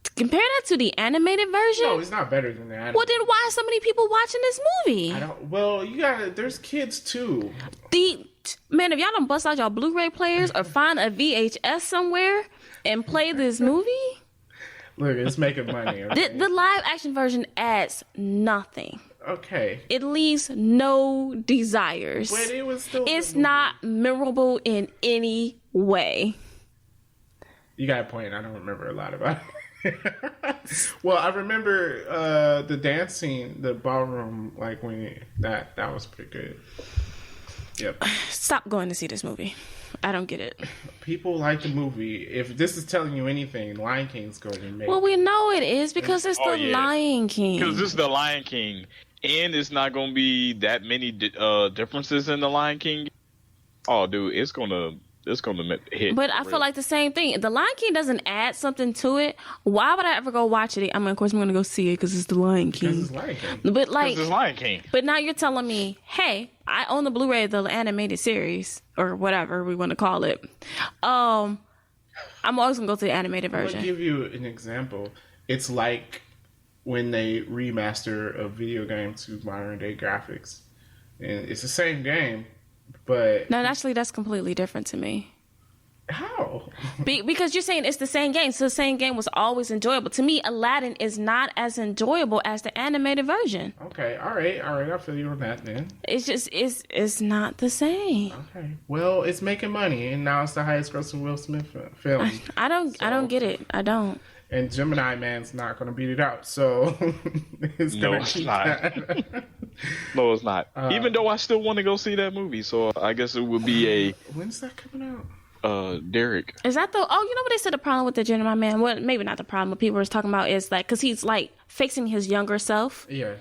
S3: to compare that to the animated version,
S1: No, it's not better than that.
S3: well, then why are so many people watching this movie?
S1: Well, you got there's kids too.
S3: Man, if y'all don't bust out y'all Blu-ray players or find a VHS somewhere and play this movie,
S1: Look, it's making money. Okay.
S3: the live action version adds nothing.
S1: Okay.
S3: It leaves no desires.
S1: But it was still.
S3: It's not memorable in any way.
S1: You got a point. I don't remember a lot about it. Well, I remember the dance scene, the ballroom, like when that was pretty good. Yep.
S3: Stop going to see this movie. I don't get it.
S1: People like the movie. If this is telling you anything, Lion King's going to make.
S3: Well, we know it is because it's
S2: Oh,
S3: the
S2: yeah.
S3: Lion King.
S2: because this is the Lion King, and it's not going to be that many differences in the Lion King. Oh, dude, it's gonna hit.
S3: But I feel like the same thing. The Lion King doesn't add something to it. Why would I ever go watch it? I mean, of course, I'm going to go see it because it's the Lion
S1: Because
S3: King.
S1: it's Lion King.
S3: But like,
S2: This is Lion King.
S3: but now you're telling me, hey, I own the Blu-ray of the animated series or whatever we want to call it. I'm always gonna go to the animated
S1: I'll
S3: version.
S1: give you an example. It's like when they remaster a video game to modern day graphics, and it's the same game, but
S3: No, actually, that's completely different to me.
S1: How?
S3: Because you're saying it's the same game. So the same game was always enjoyable. To me, Aladdin is not as enjoyable as the animated version.
S1: Okay, all right. I feel you on that then.
S3: It's just it's not the same.
S1: Okay. Well, it's making money, and now it's the highest grossing Will Smith film.
S3: I don't get it. I don't.
S1: And Gemini Man's not going to beat it out, so it's
S2: No,
S1: going
S2: it's
S1: to keep
S2: not.
S1: that.
S2: No, it's not. Even though I still want to go see that movie, so I guess it would be
S1: When's that coming out?
S2: Derek.
S3: Is that the? Oh, you know what they said the problem with the Gemini Man? Well, maybe not the problem. What people were talking about is like because he's like facing his younger self.
S1: Yeah,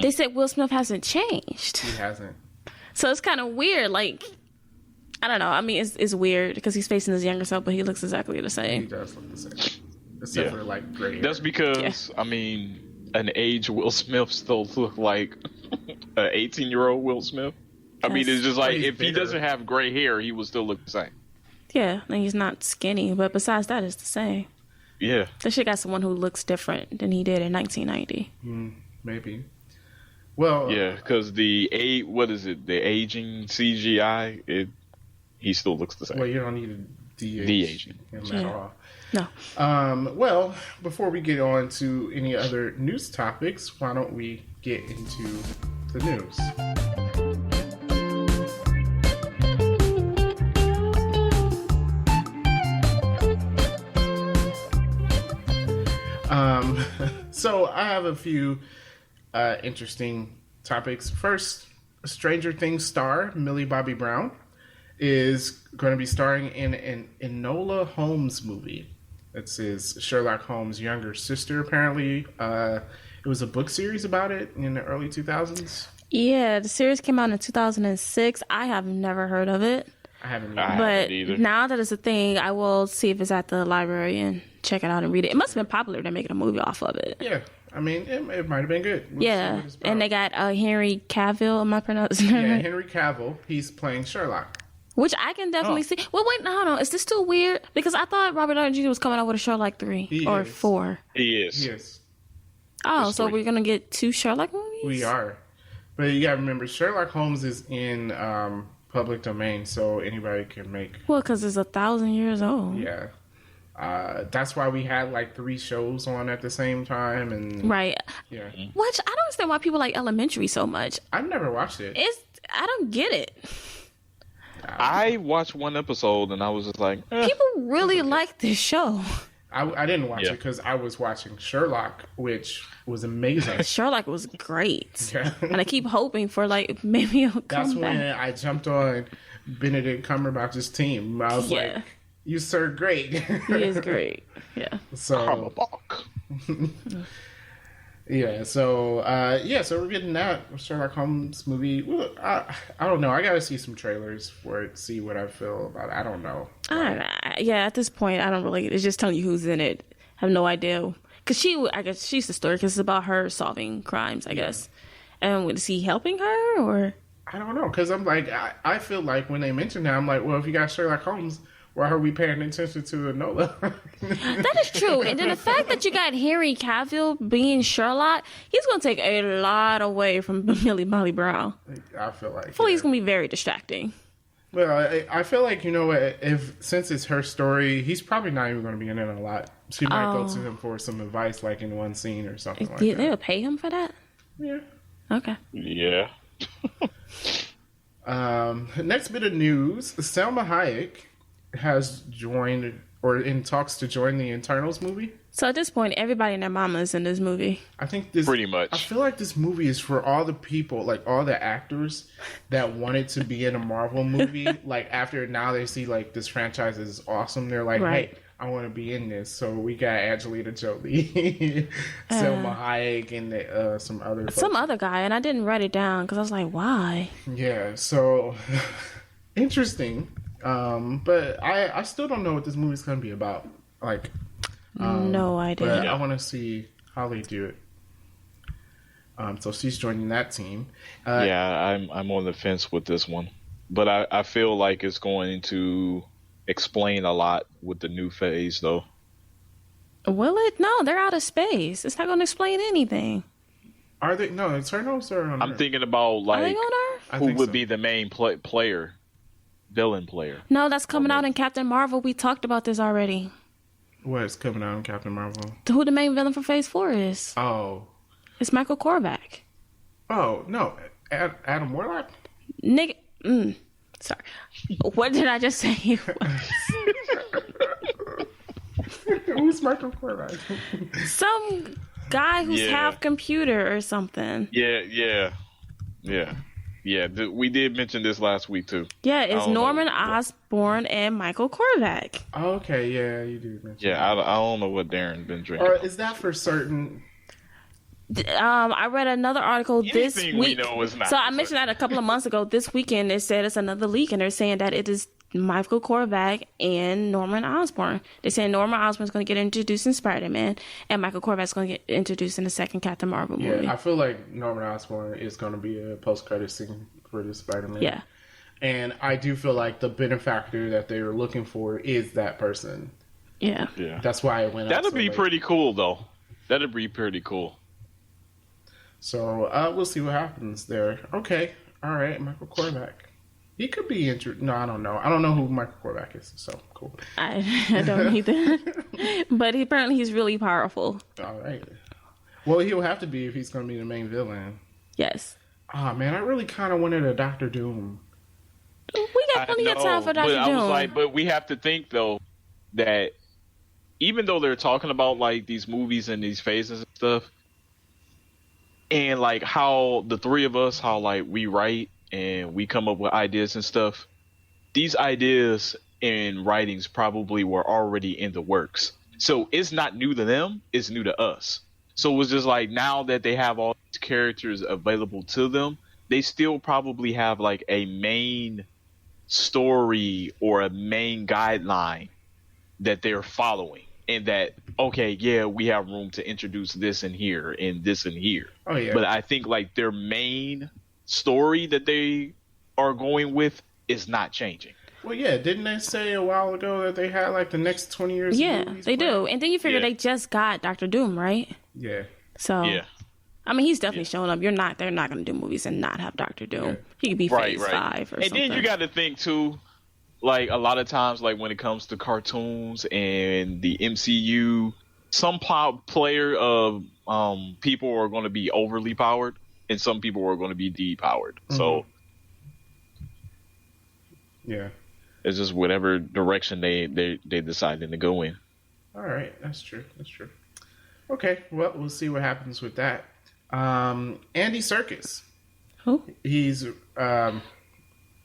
S3: They said Will Smith hasn't changed,
S1: he hasn't.
S3: so it's kind of weird. Like I don't know. I mean, it's weird because he's facing his younger self, but he looks exactly the
S1: He
S3: same.
S1: does look the same, except for like gray hair.
S2: That's because I mean, an age Will Smith still look like an 18-year-old Will Smith. I mean, it's just like
S1: he's
S2: if he
S1: bigger.
S2: doesn't have gray hair, he would still look the same.
S3: Yeah, and he's not skinny, but besides that, it's the same.
S2: Yeah.
S3: They should got someone who looks different than he did in 1990.
S1: Maybe. Well,
S2: Yeah, because the aging CGI, he still looks the same.
S1: Well, you don't need to
S2: De-aging.
S1: him at
S3: Yeah.
S1: all.
S3: No.
S1: Well, before we get on to any other news topics, why don't we get into the news? So I have a few interesting topics. First, Stranger Things star Millie Bobby Brown is going to be starring in an Enola Holmes movie. It's his Sherlock Holmes' younger sister, apparently. It was a book series about it in the early 2000s.
S3: Yeah, the series came out in 2006. I have never heard of it.
S1: I haven't
S2: I
S1: read
S2: haven't
S3: But
S2: either.
S3: now that it's a thing, I will see if it's at the library and check it out and read it. It must have been popular. They're making a movie off of it.
S1: Yeah, I mean, it might have been good. We'll see
S3: Yeah,
S1: what it's about.
S3: and they got Henry Cavill. Am I pronouncing
S1: Yeah,
S3: it right?
S1: Henry Cavill. He's playing Sherlock.
S3: Which I can definitely see. Well, wait, no, hold on. Is this still weird? Because I thought Robert Downey Jr. was coming out with a Sherlock 3
S1: He
S3: or
S1: is.
S3: 4.
S2: He is.
S1: Yes,
S3: Oh,
S2: There's
S3: so
S2: 3.
S3: we're going to get 2 Sherlock movies?
S1: we are. But you got to remember, Sherlock Holmes is in public domain, so anybody can make.
S3: Well, because it's 1,000 years old.
S1: Yeah. That's why we had like 3 shows on at the same time, and
S3: Right.
S1: yeah,
S3: Which I don't understand why people like Elementary so much.
S1: I've never watched it.
S3: I don't get it.
S2: I watched one episode and I was just like,
S3: People really like this show.
S1: I didn't watch
S2: Yeah.
S1: it because I was watching Sherlock, which was amazing.
S3: Sherlock was great.
S1: Yeah.
S3: And I keep hoping for like maybe he'll
S1: That's
S3: come
S1: when
S3: back.
S1: I jumped on Benedict Cumberbatch's team. I was
S3: Yeah.
S1: like, "You sir, great."
S3: He is great. Yeah.
S2: I'm a
S1: So
S2: buck.
S1: so we're getting that Sherlock Holmes movie. Well, I don't know. I got to see some trailers for it, see what I feel about it. I don't know.
S3: Yeah, at this point, I don't really. It's just telling you who's in it. I have no idea. Because I guess she's the story because it's about her solving crimes, I guess. And is he helping her or?
S1: I don't know because I'm like I feel like when they mention that I'm like, well, if you got Sherlock Holmes, why are we paying attention to Enola?
S3: That is true. And then the fact that you got Henry Cavill being Sherlock, he's going to take a lot away from Millie Bobby Brown.
S1: I feel like
S3: I feel like he's going to be very distracting.
S1: Well, I feel like, you know what, if since it's her story, he's probably not even going to be in it a lot. She might go to him for some advice, like in one scene or something like
S3: They
S1: that.
S3: would pay him for that?
S1: Yeah.
S3: Okay.
S2: Yeah.
S1: Next bit of news: Selma Hayek has joined or in talks to join the Internals movie.
S3: So at this point, everybody and their mama is in this movie.
S1: I think this
S2: Pretty much.
S1: I feel like this movie is for all the people, like all the actors that wanted to be in a Marvel movie. Like after now they see like this franchise is awesome. They're like,
S3: Right.
S1: hey, I want to be in this. So we got Angelina Jolie, Selma Hayek, and some other folks.
S3: Some other guy, and I didn't write it down because I was like, why?
S1: Yeah, so interesting. But I still don't know what this movie's gonna be about. Like,
S3: No
S1: but
S3: idea.
S1: I want to see how they do it. So she's joining that team.
S2: Yeah, I'm on the fence with this one. But I feel like it's going to explain a lot with the new phase, though.
S3: Will it? No, they're out of space. It's not going to explain anything.
S1: Are they? No, Eternals are on
S2: I'm
S1: Earth.
S2: thinking about
S3: Are they
S2: like
S3: on Earth?
S1: I
S2: who
S1: think
S2: would
S1: so.
S2: be the main player. villain player.
S3: No, that's coming out in Captain Marvel. We talked about this already.
S1: What's coming out in Captain Marvel?
S3: Who the main villain for Phase 4 is?
S1: Oh.
S3: It's Michael Korvac.
S1: Oh, no. Adam Warlock?
S3: Nigga. Sorry. What did I just say he was?
S1: Who's Michael Korvac?
S3: Some guy who's half computer or something.
S2: Yeah. We did mention this last week too.
S3: Yeah, it's Norman Osborn and Michael Korvac.
S1: Oh, okay, yeah, you do mention
S2: Yeah, I don't know what Darren's been drinking.
S1: Or is that for certain?
S3: I read another article this week.
S2: We know is not
S3: so I mentioned that a couple of months ago. This weekend, they said it's another leak, and they're saying that it is Michael Korvac and Norman Osborn. They're saying Norman Osborn's going to get introduced in Spider-Man, and Michael Korvac's going to get introduced in the second Captain Marvel movie.
S1: Yeah, I feel like Norman Osborn is going to be a post-credit scene for the Spider-Man.
S3: Yeah.
S1: And I do feel like the benefactor that they're looking for is that person.
S3: Yeah.
S1: That's why it went out.
S2: That'd be pretty cool, though. That'd be pretty cool.
S1: So we'll see what happens there. Okay. All right. Michael Korvac. He could be No, I don't know. I don't know who Michael Korvac is. So cool.
S3: I don't either. But apparently he's really powerful.
S1: All right. Well, he'll have to be if he's going to be the main villain.
S3: Yes.
S1: Oh, man. I really kind of wanted a Doctor Doom.
S3: We got plenty of time for Dr. Doom.
S2: I was like, but we have to think, though, that even though they're talking about, like, these movies and these phases and stuff, and, like, how the three of us, how, like, we write and we come up with ideas and stuff, these ideas and writings probably were already in the works. So it's not new to them, it's new to us. So it was just like, now that they have all these characters available to them, they still probably have, like, a main story or a main guideline that they're following. And that, okay, yeah, we have room to introduce this in here and this in here.
S1: Oh, yeah.
S2: But I think, like, their main story that they are going with is not changing.
S1: Well, yeah, didn't they say a while ago that they had, like, the next 20 years of
S3: Yeah,
S1: movies
S3: they
S1: planned?
S3: do. And then you figure they just got Dr. Doom, right?
S1: Yeah.
S3: So,
S2: Yeah.
S3: I mean, he's definitely showing up. They're not going to do movies and not have Dr. Doom.
S1: Yeah.
S3: He could be phase 5 or
S2: and
S3: something.
S2: then you got to think, too, like, a lot of times, like, when it comes to cartoons and the MCU, some player of people are going to be overly powered and some people are going to be depowered.
S1: Mm-hmm.
S2: So
S1: Yeah.
S2: it's just whatever direction they decided to go in.
S1: All right. That's true. Okay. Well, we'll see what happens with that. Andy Serkis.
S3: Who?
S1: He's Andy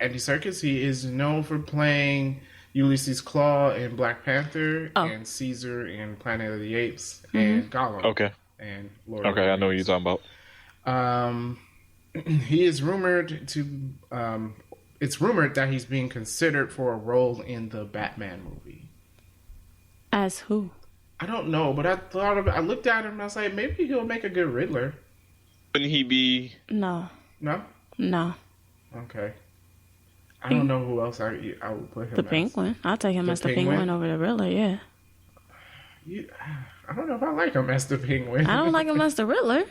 S1: Serkis. He is known for playing Ulysses Claw in Black Panther and Caesar in Planet of the Apes and Gollum.
S2: Okay.
S1: And Lord
S2: Okay, I know what you're talking about.
S1: He is rumored to. It's rumored that he's being considered for a role in the Batman movie.
S3: As who?
S1: I don't know, but I looked at him and I was like, maybe he'll make a good Riddler.
S2: Wouldn't he be?
S3: No.
S1: No? Okay. I don't know who else I would put him
S3: The
S1: as.
S3: Penguin. I'll take him
S1: The
S3: as the
S1: Penguin?
S3: Penguin over the Riddler, yeah.
S1: I don't know if I like him as the Penguin.
S3: I don't like him as the Riddler.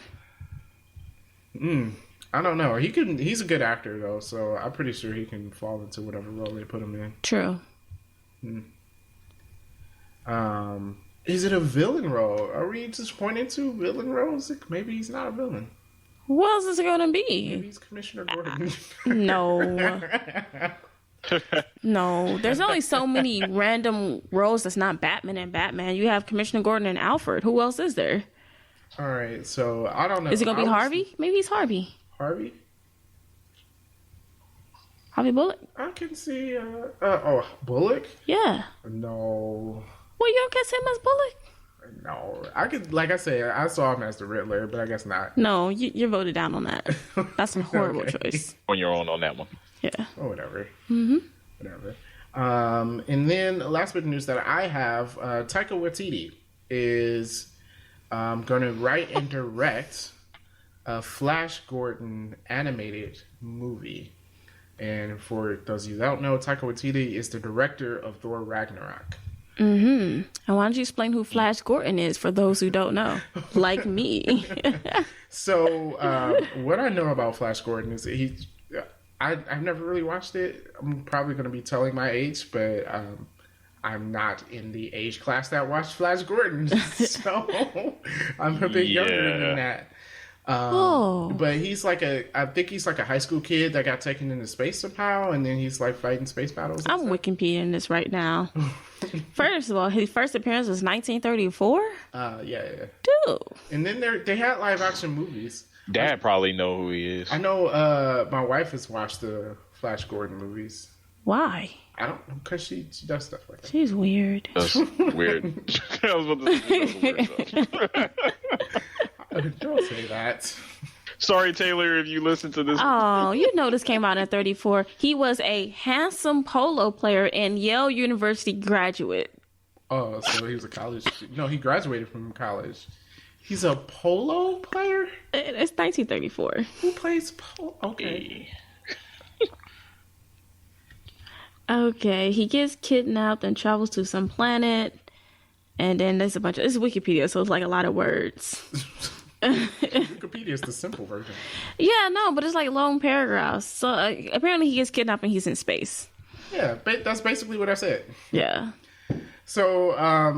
S1: I don't know. He's a good actor though, so I'm pretty sure he can fall into whatever role they put him in.
S3: True.
S1: Is it a villain role? Are we just pointing to villain roles? Maybe he's not a villain.
S3: Who else is it going to
S1: Maybe
S3: be?
S1: he's Commissioner Gordon.
S3: No. No. There's only so many random roles that's not Batman and Batman. You have Commissioner Gordon and Alfred. Who else is there?
S1: All right, so I don't know.
S3: Is it going to be Harvey? Maybe he's Harvey.
S1: Harvey?
S3: Harvey Bullock?
S1: I can see. Bullock?
S3: Yeah.
S1: No.
S3: Well, you don't guess him as Bullock?
S1: No, I could. Like I said, I saw him as the Riddler, but I guess not.
S3: No, you're voted down on that. That's a horrible choice.
S2: On your own on that one.
S3: Yeah.
S1: Oh, whatever. Whatever. And then last bit of news that I have: Taika Waititi is going to write and direct a Flash Gordon animated movie. And for those of you that don't know, Taika Waititi is the director of Thor Ragnarok.
S3: And why don't you explain who Flash Gordon is for those who don't know, like me?
S1: So, what I know about Flash Gordon is I've never really watched it. I'm probably going to be telling my age, but I'm not in the age class that watched Flash Gordon, so I'm a bit younger than that. But he's like I think he's like a high school kid that got taken into space somehow, and then he's like fighting space battles.
S3: I'm Wikipediaing this right now. First of all, his first appearance was 1934.
S1: Yeah.
S3: Dude.
S1: And then they had live action movies.
S2: Dad probably know who he is.
S1: I know. My wife has watched the Flash Gordon movies.
S3: Why?
S1: I don't know, because she does stuff like that.
S3: She's weird.
S2: That's weird. I was about to say that's weird.
S1: Don't say that.
S2: Sorry, Taylor, if you listen to this.
S3: Oh, you know this came out in 34. He was a handsome polo player and Yale University graduate.
S1: Oh, so he was a college. No, he graduated from college. He's a polo player?
S3: It's 1934.
S1: Who plays polo? Okay.
S3: Okay, he gets kidnapped and travels to some planet. And then there's a bunch of... It's Wikipedia, so it's like a lot of words.
S1: Wikipedia is the simple version.
S3: Yeah, no, but it's like long paragraphs. So apparently he gets kidnapped and he's in space.
S1: Yeah, that's basically what I said.
S3: Yeah.
S1: So, I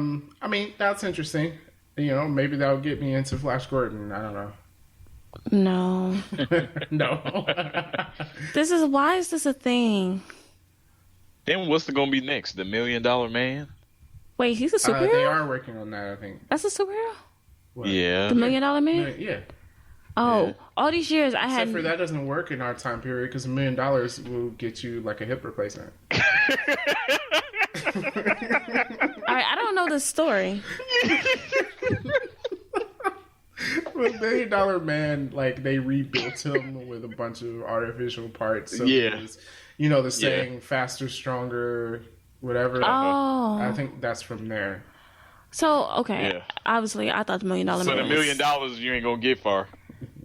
S1: mean, that's interesting. You know, maybe that'll get me into Flash Gordon. I don't know.
S3: No.
S1: No.
S3: Why is this a thing?
S2: Then what's going to be next? The $1 Million Man?
S3: Wait, he's a superhero?
S1: They are working on that, I think.
S3: That's a superhero?
S1: What?
S2: Yeah.
S3: The $1 Million Man?
S1: Yeah.
S3: Oh,
S1: Yeah.
S3: All these years I
S1: Except
S3: had...
S1: for that doesn't work in our time period because $1 million will get you like a hip replacement.
S3: All right, I don't know this story.
S1: With $1 Million Man, like they rebuilt him with a bunch of artificial parts. So
S2: Yeah.
S1: was, you know, the saying faster, stronger, whatever.
S3: Oh.
S1: I think that's from there.
S3: So, okay.
S2: Yeah.
S3: Obviously, I thought the $1 Million Man
S2: So the $1
S3: was...
S2: million you ain't going to get far.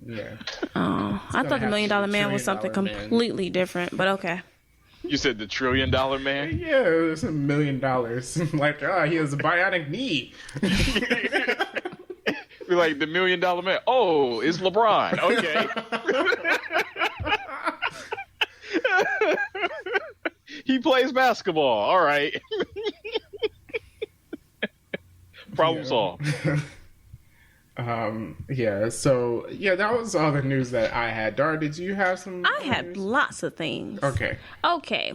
S1: Yeah.
S3: Oh, I thought the $1 Million Man was something
S1: $1 trillion man.
S3: completely different, but okay.
S2: You said the $1 trillion man?
S1: Yeah, it's $1 million. Like, he has a bionic knee.
S2: Be like the $1 million man. Oh, it's LeBron. Okay. He plays basketball. All right. Problem solved.
S1: Yeah, so, that was all the news that I had. Dara, did you have some
S3: I had
S1: news?
S3: lots of things.
S1: Okay.
S3: Okay.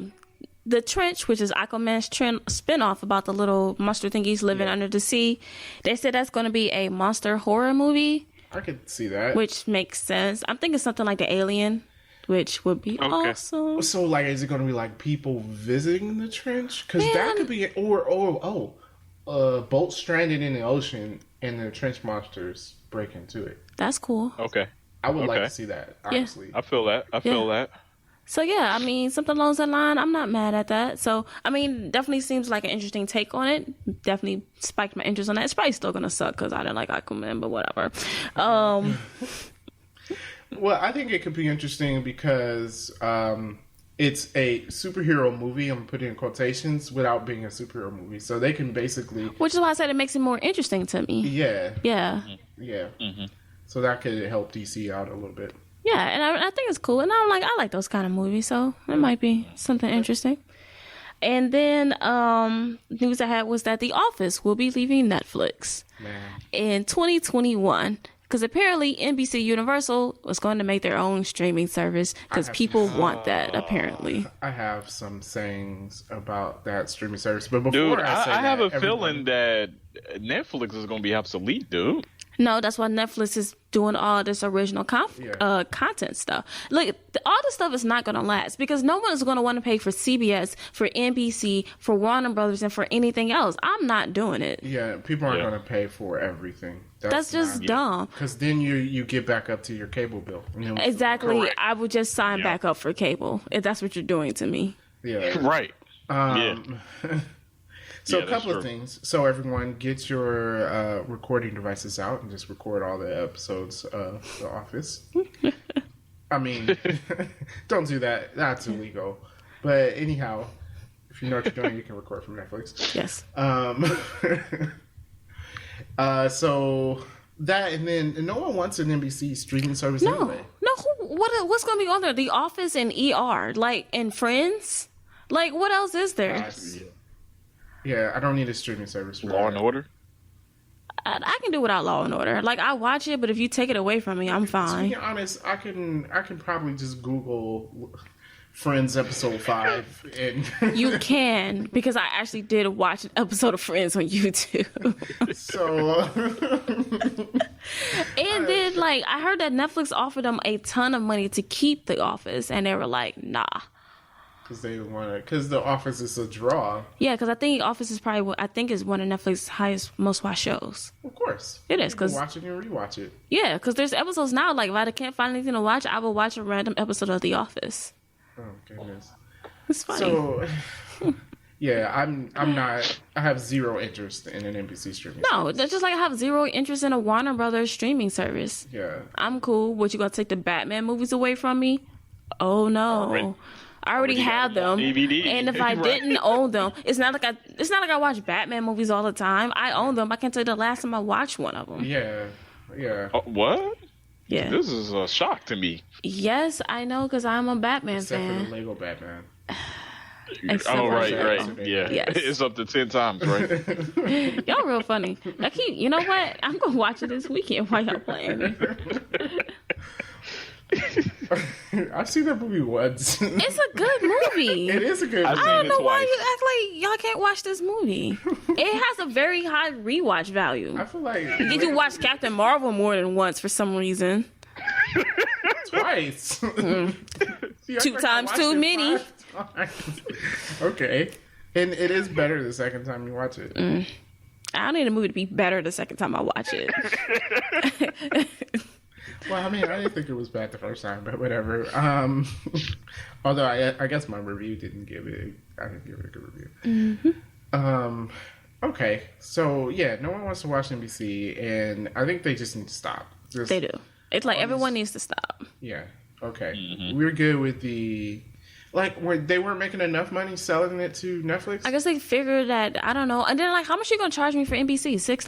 S3: The Trench, which is Aquaman's spinoff about the little monster thingies living under the sea, they said that's going to be a monster horror movie,
S1: I could see that.
S3: which makes sense. I'm thinking something like The Alien, which would be awesome.
S1: So, like, is it going to be, like, people visiting the trench? Because that could be... boat stranded in the ocean and the trench monsters break into it.
S3: That's cool.
S2: Okay.
S1: I would like
S2: Okay.
S1: to see that, honestly.
S2: I feel that. I feel that.
S3: So yeah, I mean, something along that line, I'm not mad at that. So, I mean, definitely seems like an interesting take on it. Definitely spiked my interest on that. It's probably still going to suck because I didn't like Aquaman, but whatever.
S1: Well, I think it could be interesting because it's a superhero movie, I'm putting in quotations, without being a superhero movie. So they can basically...
S3: Which is why I said it makes it more interesting to me.
S1: Yeah.
S3: Yeah.
S1: Mm-hmm. So that could help DC out a little bit.
S3: Yeah, and I think it's cool. And I like those kind of movies, so it might be something interesting. And then news I had was that The Office will be leaving Netflix in 2021. Because apparently NBC Universal was going to make their own streaming service because people want that, apparently.
S1: I have some sayings about that streaming service. But before
S2: Dude,
S1: I say
S2: I have
S1: that,
S2: a feeling that Netflix is going to be obsolete, dude.
S3: No, that's why Netflix is doing all this original content stuff. Look, all this stuff is not going to last because no one is going to want to pay for CBS, for NBC, for Warner Brothers, and for anything else. I'm not doing it.
S1: Yeah, people aren't going to pay for everything.
S3: That's just dumb.
S1: Because then you get back up to your cable bill.
S3: Exactly.
S2: Correct.
S3: I would just sign back up for cable if that's what you're doing to me.
S1: Yeah.
S2: Right.
S1: So
S2: Yeah,
S1: a couple of
S2: that's true.
S1: things. So everyone, get your recording devices out and just record all the episodes of The Office. I mean, don't do that. That's illegal. But anyhow, if you know what you're doing, you can record from Netflix.
S3: Yes.
S1: So that, and then no one wants an NBC streaming service anyway.
S3: No what's gonna be on there? The Office and ER, like, and Friends. Like, what else is there?
S1: Yeah, I don't need a streaming service for
S2: Law
S1: that.
S2: and Order.
S3: I can do without Law and Order. Like, I watch it, but if you take it away from me, I'm
S1: To
S3: fine.
S1: be honest, I can probably just Google Friends episode 5 and
S3: You can, because I actually did watch an episode of Friends on YouTube.
S1: so
S3: And then, like, I heard that Netflix offered them a ton of money to keep The Office, and they were like, nah.
S1: because The Office is a draw.
S3: Yeah, because I think Office is probably, I think is one of Netflix's highest, most watched shows.
S1: Of course,
S3: It is,
S1: You can
S3: 'cause-
S1: watch it and rewatch it.
S3: Yeah, because there's episodes now, like, if I can't find anything to watch, I will watch a random episode of The Office.
S1: Oh goodness.
S3: It's funny.
S1: So yeah, I'm not. I have zero interest in an NBC streaming.
S3: No, that's just like I have zero interest in a Warner Brothers streaming service.
S1: Yeah.
S3: I'm cool. What, you gonna take the Batman movies away from me? Oh no.
S2: Already-
S3: I already
S2: already
S3: have
S2: got them
S3: them.
S2: on DVD.
S3: And if I
S2: Right.
S3: didn't own them, it's not like I watch Batman movies all the time. I own them. I can't tell you the last time I watched one of them.
S1: Yeah. Yeah.
S2: Oh, what?
S3: Yeah.
S2: This is a shock to me.
S3: Yes, I know, because I'm a Batman
S1: Except for the
S3: fan.
S1: Lego Batman.
S3: Except
S2: Oh,
S3: for
S2: right,
S3: that.
S2: right. Yeah.
S3: Yes.
S2: It's up to 10 times, right?
S3: Y'all real funny. You know what? I'm gonna watch it this weekend while y'all playing it.
S1: I've seen that movie once.
S3: It's a good movie.
S1: It is a good
S2: I've
S1: movie.
S3: I
S2: seen
S3: don't
S2: it
S3: know why
S2: twice.
S3: you act like y'all can't watch this movie. It has a very high rewatch value.
S1: I feel like
S3: Did you watch Captain Marvel more than once for some reason?
S1: twice? See, I
S3: 2
S1: think I
S3: times
S1: watched
S3: too
S1: it
S3: many.
S1: 5 times. Okay, and it is better the second time you watch it.
S3: I don't need a movie to be better the second time I watch it.
S1: Well, I mean, I didn't think it was bad the first time, but whatever. Although I guess my review didn't give it. I didn't give it a good review. Okay, so yeah, no one wants to watch NBC, and I think they just need to stop. Just,
S3: They do. It's like everyone needs to stop.
S1: Yeah. Okay. We're good with the. Like, they weren't making enough money selling it to Netflix?
S3: I guess they figured that, I don't know. And then, like, how much you gonna charge me for NBC? $6?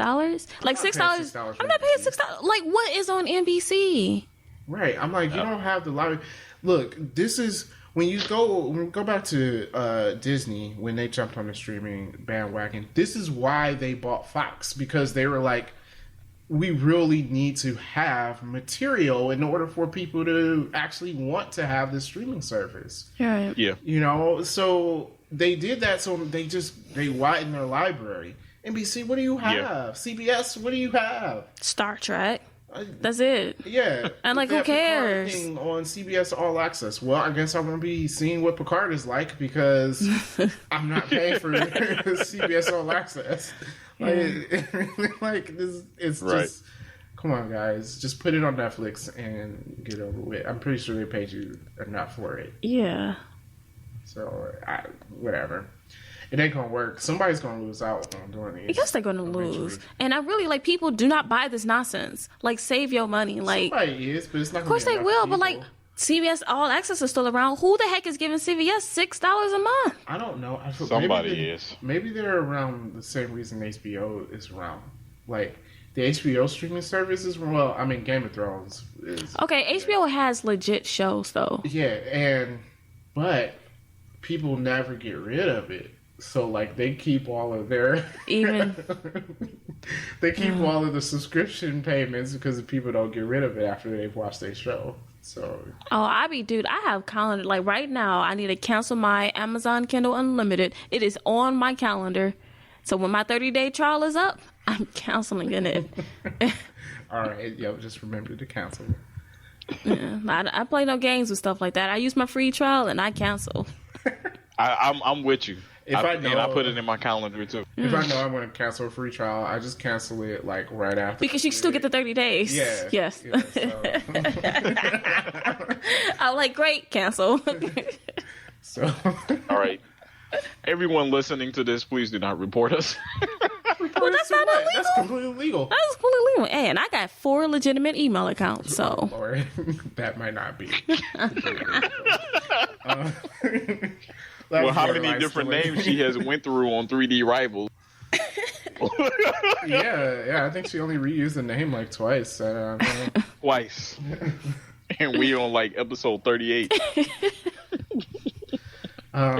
S3: Like,
S1: not paying
S3: $6?
S1: $6 for
S3: I'm not paying
S1: NBC.
S3: $6. Like, what is on NBC?
S1: Right. I'm like, you don't have the library. Look, this is when we go back to Disney when they jumped on the streaming bandwagon. This is why they bought Fox, because they were like, we really need to have material in order for people to actually want to have this streaming service.
S3: Right.
S2: Yeah.
S1: You know, so they did that. So they widened their library. NBC, what do you have?
S2: Yeah.
S1: CBS, what do you have?
S3: Star Trek. That's it.
S1: Yeah.
S3: And, like,
S1: They
S3: who
S1: have Picard
S3: cares?
S1: thing on CBS All Access. Well, I guess I'm going to be seeing what Picard is like because I'm not paying for CBS All Access. Like this, it's
S2: Right.
S1: just, come on, guys. Just put it on Netflix and get over with. I'm pretty sure they paid you enough for it.
S3: Yeah.
S1: So, whatever. It ain't going to work. Somebody's going to lose out on doing it.
S3: I guess they're going to lose. And I really, like, people do not buy this nonsense. Like, save your money. Like,
S1: Somebody is, but it's not
S3: of course they will, but, like, CBS All Access is still around. Who the heck is giving CBS $6 a month?
S1: I don't know. I feel,
S2: Somebody is.
S1: Maybe they're around the same reason HBO is around. Like, the HBO streaming service is, well, I mean, Game of Thrones is.
S3: Okay, HBO has legit shows, though.
S1: Yeah, but people never get rid of it. So, like, they keep all of their.
S3: Even.
S1: They keep all of the subscription payments because people don't get rid of it after they've watched their show. So.
S3: Oh, dude, I have calendar. Like, right now, I need to cancel my Amazon Kindle Unlimited. It is on my calendar. So when my 30-day trial is up, I'm canceling it.
S1: All right, just remember to cancel.
S3: Yeah, I play no games with stuff like that. I use my free trial and I cancel.
S2: I'm with you.
S1: If I know-
S2: and I put it in my calendar too.
S1: If I know I'm going to cancel a free trial, I just cancel it like right after.
S3: Because you still get the 30 days.
S1: Yeah.
S3: Yes.
S1: Yeah,
S3: I'm like, great, cancel.
S1: so
S2: All right. Everyone listening to this, please do not report us.
S3: Well, that's not illegal.
S1: That's completely legal.
S3: That's completely legal. Hey, and I got 4 legitimate email accounts, so.
S1: Or that might not be.
S2: Well, how many different names she has went through on 3D Rivals?
S1: Yeah, I think she only reused the name like twice.
S2: Twice. and we on like episode 38.
S1: All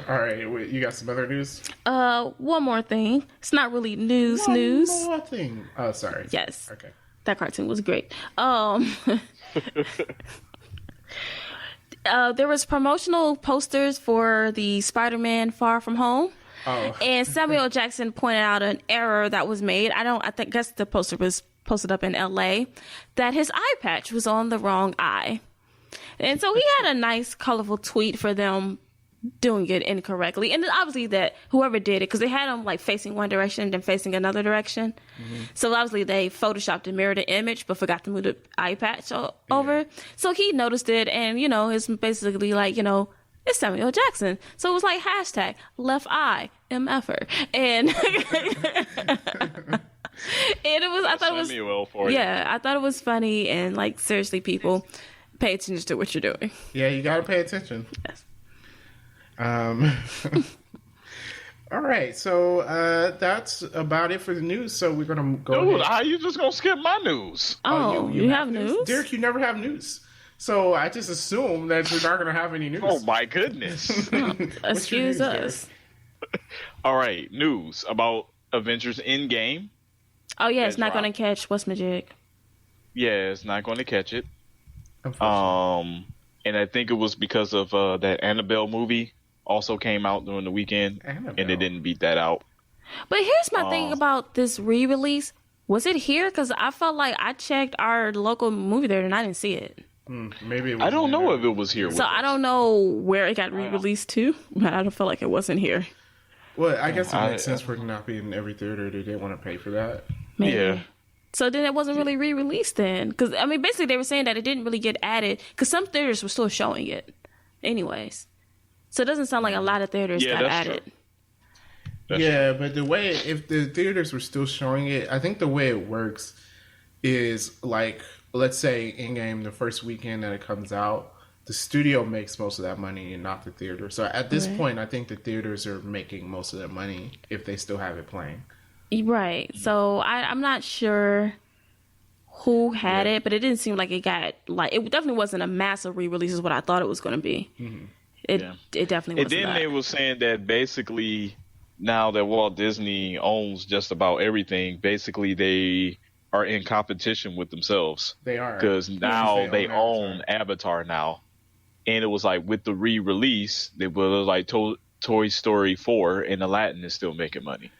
S1: right, wait, you got some other news?
S3: One more thing. It's not really news.
S1: One more thing. Oh, sorry.
S3: Yes.
S1: Okay.
S3: That cartoon was great. There was promotional posters for the Spider-Man Far From Home.
S1: Oh.
S3: And Samuel Jackson pointed out an error that was made. Guess the poster was posted up in LA, that his eye patch was on the wrong eye. And so he had a nice, colorful tweet for them doing it incorrectly. And obviously that whoever did it, because they had him like facing one direction then facing another direction. Mm-hmm. So obviously they photoshopped and mirrored the image, but forgot to move the eye patch over. So he noticed it, and, it's basically like, it's Samuel Jackson. So it was like hashtag left eye MFer. And and I thought it was funny, and like, seriously, people, pay attention to what you're doing.
S1: Yeah, you gotta pay attention.
S3: Yes.
S1: All right, so that's about it for the news. So we're gonna go.
S2: Dude, how you just gonna skip my news?
S3: Oh, you have news?
S1: Derek, you never have news. So I just assume that you're not gonna have any news.
S2: Oh my goodness!
S3: Excuse us.
S2: All right, news about Avengers Endgame.
S3: Oh yeah, it's not gonna catch What's Magic.
S2: Yeah, it's not gonna catch it.
S1: Unfortunately.
S2: And I think it was because of that Annabelle movie also came out during the weekend, and they didn't beat that out.
S3: But here's my thing about this re-release. Was it here? Because I felt like I checked our local movie theater and I didn't see it.
S1: Maybe it was.
S2: I don't know if it was here.
S3: So I don't know where it got re-released to, but I don't feel like it wasn't here.
S1: Well, I guess it makes sense for it not being in every theater. They didn't want to pay for that.
S3: Maybe.
S2: Yeah.
S3: So then it wasn't really re-released then. Because, I mean, basically they were saying that it didn't really get added because some theaters were still showing it anyways. So it doesn't sound like a lot of theaters got added.
S1: True. But if the theaters were still showing it, I think the way it works is like, let's say in-game the first weekend that it comes out, the studio makes most of that money and not the theater. So at this point, I think the theaters are making most of that money if they still have it playing.
S3: Right. So I'm not sure who had it, but it didn't seem like it got, like, it definitely wasn't a massive re-release is what I thought it was going to be. Mm-hmm. It definitely wasn't.
S2: And then they were saying that basically now that Walt Disney owns just about everything, basically they are in competition with themselves.
S1: They are.
S2: Because now they own Avatar now. And it was like with the re-release, they were like Toy Story 4 and Aladdin is still making money.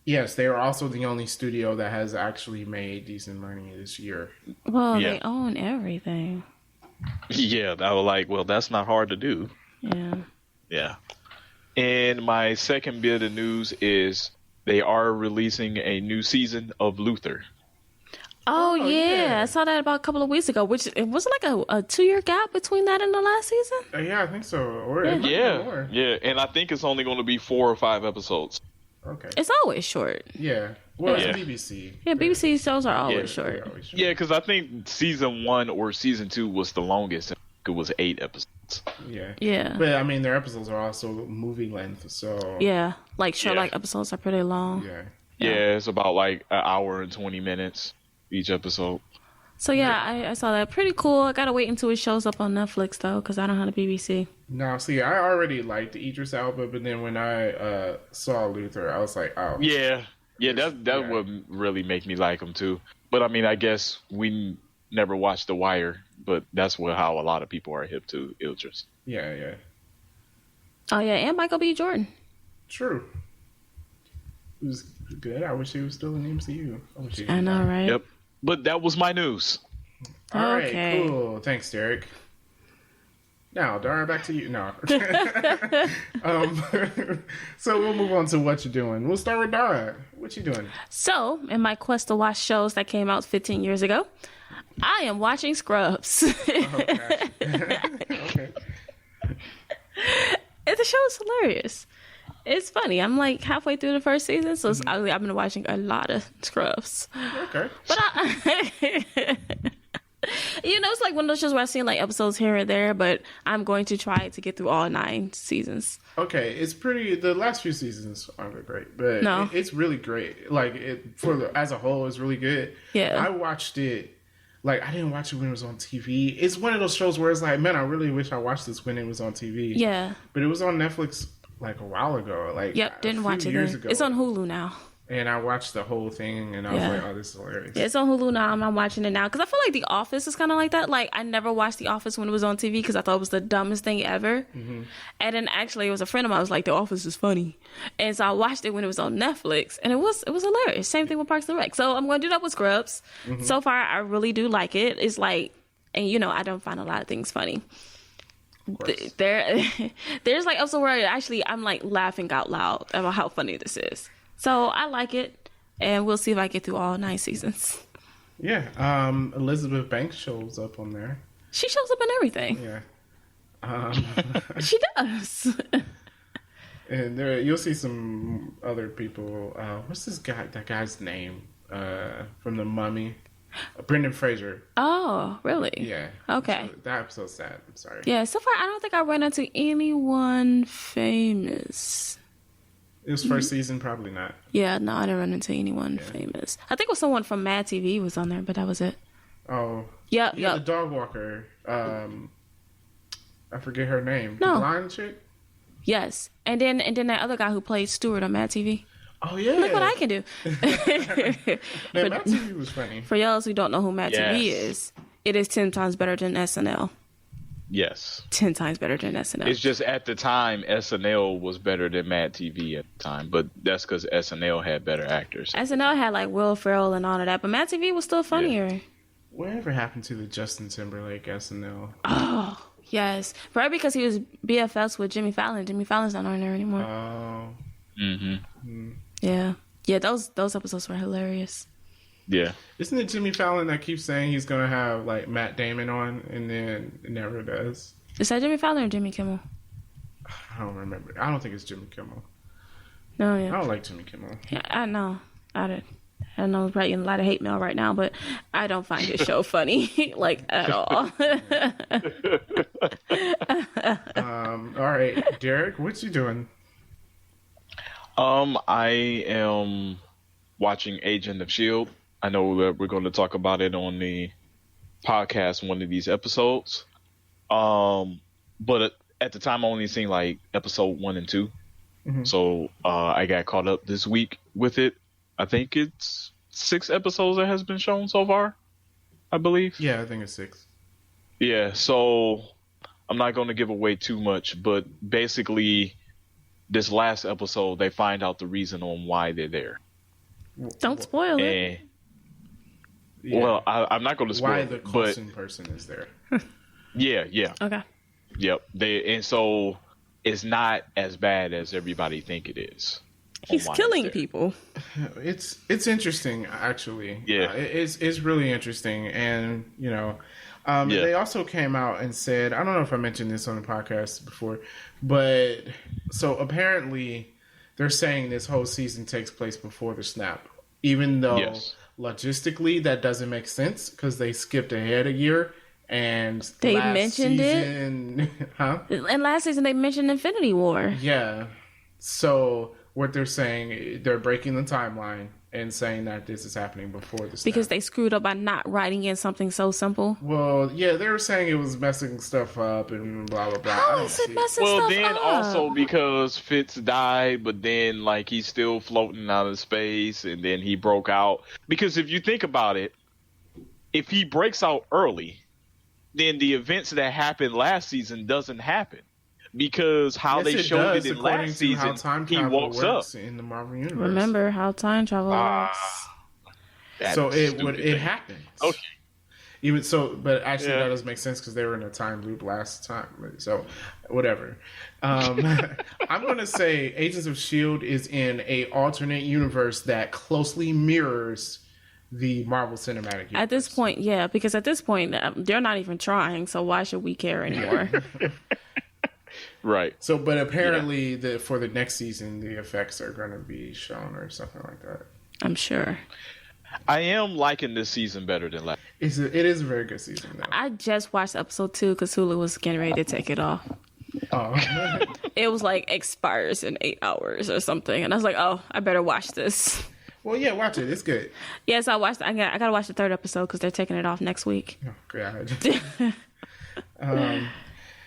S1: Yes, they are also the only studio that has actually made decent money this year.
S3: Well, they own everything.
S2: Yeah, I was like, well, that's not hard to do.
S3: Yeah.
S2: Yeah. And my second bit of news is they are releasing a new season of Luther.
S3: Oh yeah. I saw that about a couple of weeks ago, which it wasn't like a 2-year gap between that and the last season?
S1: Yeah, I think so. Or
S2: yeah, and I think it's only going to be 4 or 5 episodes.
S1: Okay.
S3: It's always short.
S1: Yeah. Well, it's BBC.
S3: Yeah, BBC shows are always short.
S2: Yeah, because I think season 1 or season 2 was the longest. It was 8 episodes.
S1: Yeah.
S3: Yeah.
S1: But I mean, their episodes are also movie length, so.
S3: Yeah, like Sherlock episodes are pretty long.
S2: Yeah, it's about like an hour and 20 minutes each episode.
S3: So I saw that. Pretty cool. I gotta wait until it shows up on Netflix though, because I don't have the BBC.
S1: Now, see, I already liked Idris Elba, but then when I saw Luther, I was like, oh.
S2: Yeah, that would really make me like him too. But I mean, I guess we never watched The Wire, but that's how a lot of people are hip to Idris.
S1: Yeah.
S3: Oh yeah, and Michael B. Jordan.
S1: True. It was good. I wish he was still in the MCU.
S3: I know, right?
S2: Yep. But that was my news.
S1: All right, cool. Thanks, Derek. Now, Dara, back to you. No. So we'll move on to what you're doing. We'll start with Dara. What you doing?
S3: So, in my quest to watch shows that came out 15 years ago, I am watching Scrubs.
S1: Okay.
S3: The show is hilarious. It's funny. I'm like halfway through the first season, so I've been watching a lot of Scrubs.
S1: Okay.
S3: But it's like one of those shows where I've seen like episodes here and there, but I'm going to try to get through all 9 seasons.
S1: Okay, it's pretty. The last few seasons aren't great, but it's really great. Like as a whole, it's really good.
S3: Yeah.
S1: I watched it. like I didn't watch it when it was on TV. It's one of those shows where it's like, man, I really wish I watched this when it was on TV.
S3: Yeah.
S1: But it was on Netflix like a while ago. Like
S3: Yep, didn't watch it
S1: years
S3: then.
S1: ago.
S3: It's on Hulu now.
S1: And I watched the whole thing, and I was
S3: Yeah.
S1: like, oh, this is hilarious.
S3: Yeah, it's on Hulu now. I'm not watching it now because I feel like The Office is kind of like that. Like, I never watched The Office when it was on TV because I thought it was the dumbest thing ever.
S1: Mm-hmm.
S3: And then actually, it was a friend of mine who was like, The Office is funny. And so I watched it when it was on Netflix, and it was hilarious. Same thing with Parks and Rec. So I'm going to do that with Scrubs.
S1: Mm-hmm.
S3: So far, I really do like it. It's like, and you know, I don't find a lot of things funny.
S1: Of course.
S3: There's like episode where actually I'm like laughing out loud about how funny this is. So I like it. And we'll see if I get through all 9 seasons.
S1: Yeah. Elizabeth Banks shows up on there.
S3: She shows up in everything.
S1: Yeah.
S3: She does.
S1: And there, you'll see some other people. What's this guy? That guy's name from The Mummy, Brendan Fraser.
S3: Oh, really?
S1: Yeah.
S3: Okay.
S1: So that episode's sad. I'm sorry.
S3: Yeah, so far I don't think I ran into anyone famous.
S1: It was first season, probably not.
S3: Yeah, no, I didn't run into anyone famous. I think it was someone from Mad TV was on there, but that was it.
S1: Oh.
S3: Yep,
S1: Yeah,
S3: yep.
S1: the dog walker. I forget her name.
S3: No.
S1: The blind chick.
S3: Yes. And then that other guy who played Stewart on Mad TV.
S1: Oh yeah.
S3: Look what I can do.
S1: Man, Matt TV was funny.
S3: For y'all who don't know who Mad TV is, it is 10 times better than SNL.
S2: Yes.
S3: 10 times better than SNL.
S2: It's just at the time SNL was better than Mad TV at the time, but that's because SNL had better actors.
S3: SNL had like Will Ferrell and all of that, but Mad TV was still funnier.
S1: Whatever happened to the Justin Timberlake SNL?
S3: Oh, yes. Probably because he was BFFs with Jimmy Fallon. Jimmy Fallon's not on there anymore.
S1: Oh.
S2: Mm-hmm.
S3: Yeah. Yeah, those episodes were hilarious.
S2: Yeah.
S1: Isn't it Jimmy Fallon that keeps saying he's gonna have like Matt Damon on, and then it never does?
S3: Is that Jimmy Fallon or Jimmy Kimmel?
S1: I don't remember. I don't think it's Jimmy Kimmel.
S3: No,
S1: I
S3: yeah.
S1: don't like Jimmy Kimmel.
S3: Yeah, I know. I know I'm probably getting a lot of hate mail right now, but I don't find his show funny, like, at all.
S1: All right, Derek, what you doing?
S2: I am watching Agent of S.H.I.E.L.D. I know that we're going to talk about it on the podcast one of these episodes. But at the time, I only seen like episode 1 and 2.
S1: Mm-hmm.
S2: So I got caught up this week with it. I think it's 6 episodes that has been shown so far, I believe.
S1: Yeah, I think it's 6.
S2: Yeah, so I'm not going to give away too much, but basically this last episode, they find out the reason on why they're there.
S3: Don't spoil it.
S2: And,
S1: Yeah.
S2: well, I'm not going to spoil
S1: Why
S2: it,
S1: the
S2: but
S1: Coulson person is there?
S2: yeah.
S3: Okay.
S2: Yep. And so it's not as bad as everybody think it is.
S3: He's
S2: on why
S3: killing
S2: it's there.
S3: people.
S1: It's interesting, actually.
S2: Yeah.
S1: It's really interesting, and you know,
S2: Yeah.
S1: they also came out and said, I don't know if I mentioned this on the podcast before, but so apparently they're saying this whole season takes place before the snap, even though
S2: Yes.
S1: logistically that doesn't make sense because they skipped ahead a year. And
S3: They
S1: last
S3: mentioned
S1: season, huh?
S3: And last season they mentioned Infinity War.
S1: Yeah. So what they're saying, they're breaking the timeline and saying that this is happening before the snap.
S3: Because they screwed up by not writing in something so simple.
S1: Well, yeah, they were saying it was messing stuff up and blah blah blah. I
S3: How
S1: don't
S3: is it
S1: see
S3: messing
S2: Well,
S3: stuff
S2: then
S3: up?
S2: also because Fitz died, but then like he's still floating out of space, and then he broke out. Because if you think about it, if he breaks out early, then the events that happened last season doesn't happen. Because how
S1: Yes,
S2: they
S1: it
S2: showed
S1: does,
S2: it in
S1: according
S2: last
S1: to how
S2: season,
S1: time
S2: he
S1: travel
S2: walks up.
S1: works in the Marvel universe.
S3: Remember how time travel works.
S2: That
S1: So
S2: stupid thing.
S1: happens.
S2: Okay.
S1: Even so, but actually
S2: Yeah.
S1: that doesn't make sense because they were in a time loop last time. So, whatever. I'm gonna say Agents of S.H.I.E.L.D. is in a alternate universe that closely mirrors the Marvel Cinematic Universe.
S3: At this point, yeah, because at this point they're not even trying, so why should we care anymore?
S2: Right.
S1: So, but apparently, for the next season, the effects are going to be shown or something like that.
S3: I'm sure.
S2: I am liking this season better than last.
S1: It is a very good season, though.
S3: I just watched episode 2 because Hulu was getting ready to take it off.
S1: Oh.
S3: It was like expires in 8 hours or something, and I was like, oh, I better watch this.
S1: Well, yeah, watch it. It's good.
S3: Yes, I watched. I gotta watch the third episode because they're taking it off next week.
S1: Oh, God.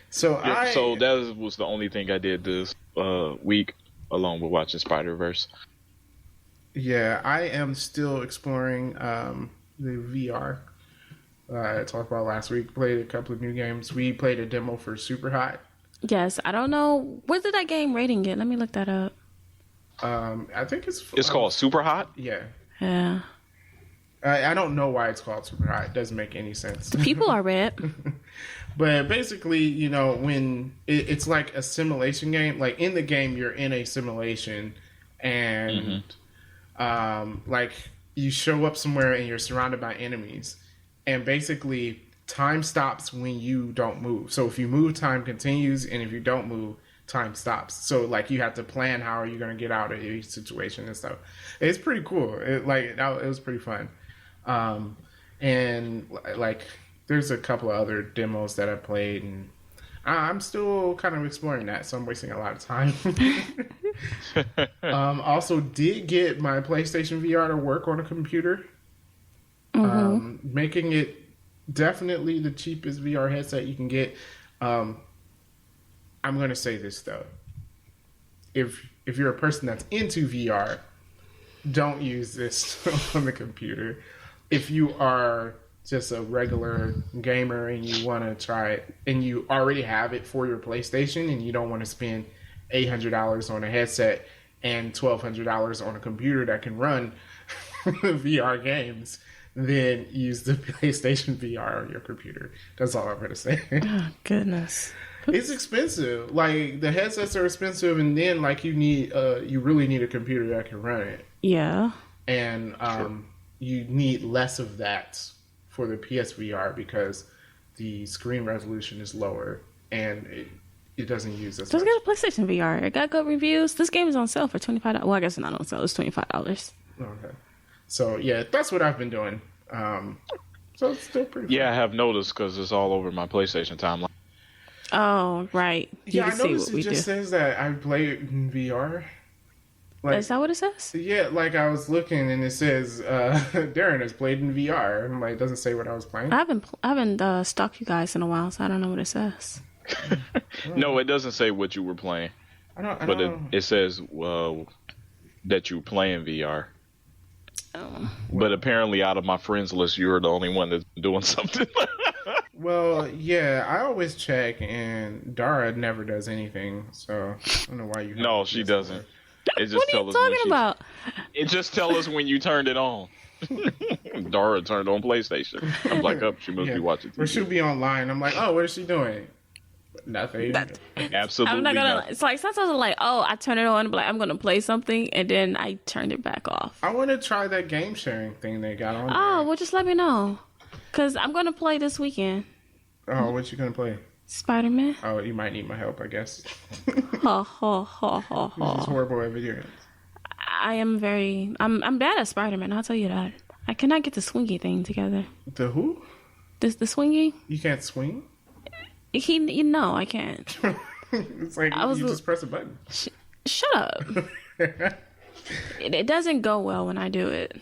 S1: So
S2: So that was the only thing I did this week, along with watching Spider-Verse.
S1: Yeah, I am still exploring the VR. I talked about last week. Played a couple of new games. We played a demo for Super Hot.
S3: Yes, I don't know. What did that game rating get? Let me look that up.
S1: I think
S2: It's called Super Hot.
S1: Yeah.
S3: Yeah.
S1: I don't know why it's called Super Hot. It doesn't make any sense.
S3: People are red.
S1: But basically, you know, when it's like a simulation game, like in the game, you're in a simulation and like you show up somewhere and you're surrounded by enemies. And basically, time stops when you don't move. So if you move, time continues. And if you don't move, time stops. So like you have to plan how are you going to get out of each situation and stuff. It's pretty cool. It was pretty fun. And like there's a couple of other demos that I played, and I'm still kind of exploring that, so I'm wasting a lot of time. Also did get my PlayStation VR to work on a computer, making it definitely the cheapest VR headset you can get. I'm going to say this though. If you're a person that's into VR, don't use this on the computer. If you are just a regular gamer and you want to try it and you already have it for your PlayStation and you don't want to spend $800 on a headset and $1,200 on a computer that can run VR games, then use the PlayStation VR on your computer. That's all I'm going to say.
S3: Oh, goodness.
S1: It's expensive. Like the headsets are expensive, and then like you really need a computer that can run it.
S3: Yeah.
S1: And you need less of that for the PSVR because the screen resolution is lower and it doesn't use as much.
S3: Just get a PlayStation VR. It got good reviews. This game is on sale for $25. Well, I guess it's not on sale. It's $25.
S1: Okay. So yeah, that's what I've been doing. So it's still pretty fun.
S2: Yeah, I have noticed because it's all over my PlayStation timeline.
S3: Oh, right. You
S1: Yeah,
S3: can
S1: I
S3: see
S1: noticed
S3: what we
S1: it just
S3: do.
S1: says that I play it in VR. Like,
S3: Is that what it says?
S1: yeah, like I was looking and it says Darren has played in VR. And like, it doesn't say what I was playing.
S3: I haven't stalked you guys in a while, so I don't know what it says.
S2: No, it doesn't say what you were playing, but it says that you were playing VR.
S3: Oh.
S2: But apparently, out of my friends list, you're the only one that's doing something.
S1: Well, yeah, I always check, and Dara never does anything. So I don't know why you.
S2: No, she doesn't. It just
S3: What are you talking about?
S2: It just tell us when you turned it on. Dara turned on PlayStation. I'm like, oh, she must be watching TV.
S1: Or she'll be online. I'm like, oh, what is she doing? Nothing.
S2: Absolutely
S3: I'm not gonna.
S2: nothing.
S3: It's like sometimes I'm like, oh, I turn it on, but like I'm gonna play something, and then I turn it back off.
S1: I want to try that game sharing thing they got on.
S3: Oh,
S1: there.
S3: well, just let me know, cause I'm gonna play this weekend.
S1: Oh, what you gonna play?
S3: Spider-Man.
S1: Oh, you might need my help, I guess.
S3: Ha ha ha ha
S1: This is
S3: ha.
S1: horrible at video games.
S3: I'm bad at Spider-Man. I'll tell you that. I cannot get the swingy thing together.
S1: The who?
S3: The swingy.
S1: You can't swing?
S3: You know I can't.
S1: It's like
S3: I was
S1: you just press a button.
S3: Shut up. It doesn't go well when I do it.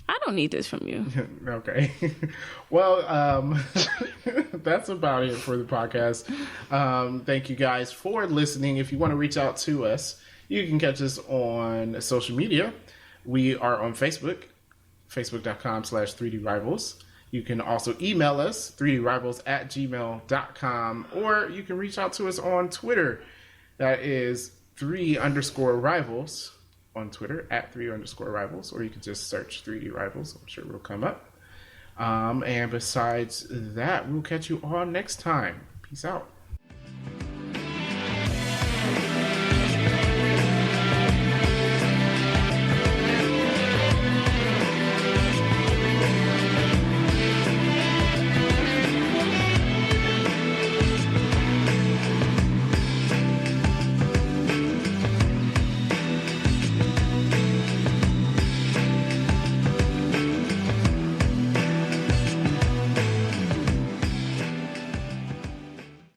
S3: I don't need this from you.
S1: Okay. Well, that's about it for the podcast. Thank you guys for listening. If you want to reach out to us, you can catch us on social media. We are on Facebook, facebook.com/3drivals. You can also email us, 3drivals@gmail.com, or you can reach out to us on Twitter. That is 3_rivals on Twitter, @3_rivals, or you can just search 3D Rivals. I'm sure it will come up. And besides that, we'll catch you all next time. Peace out.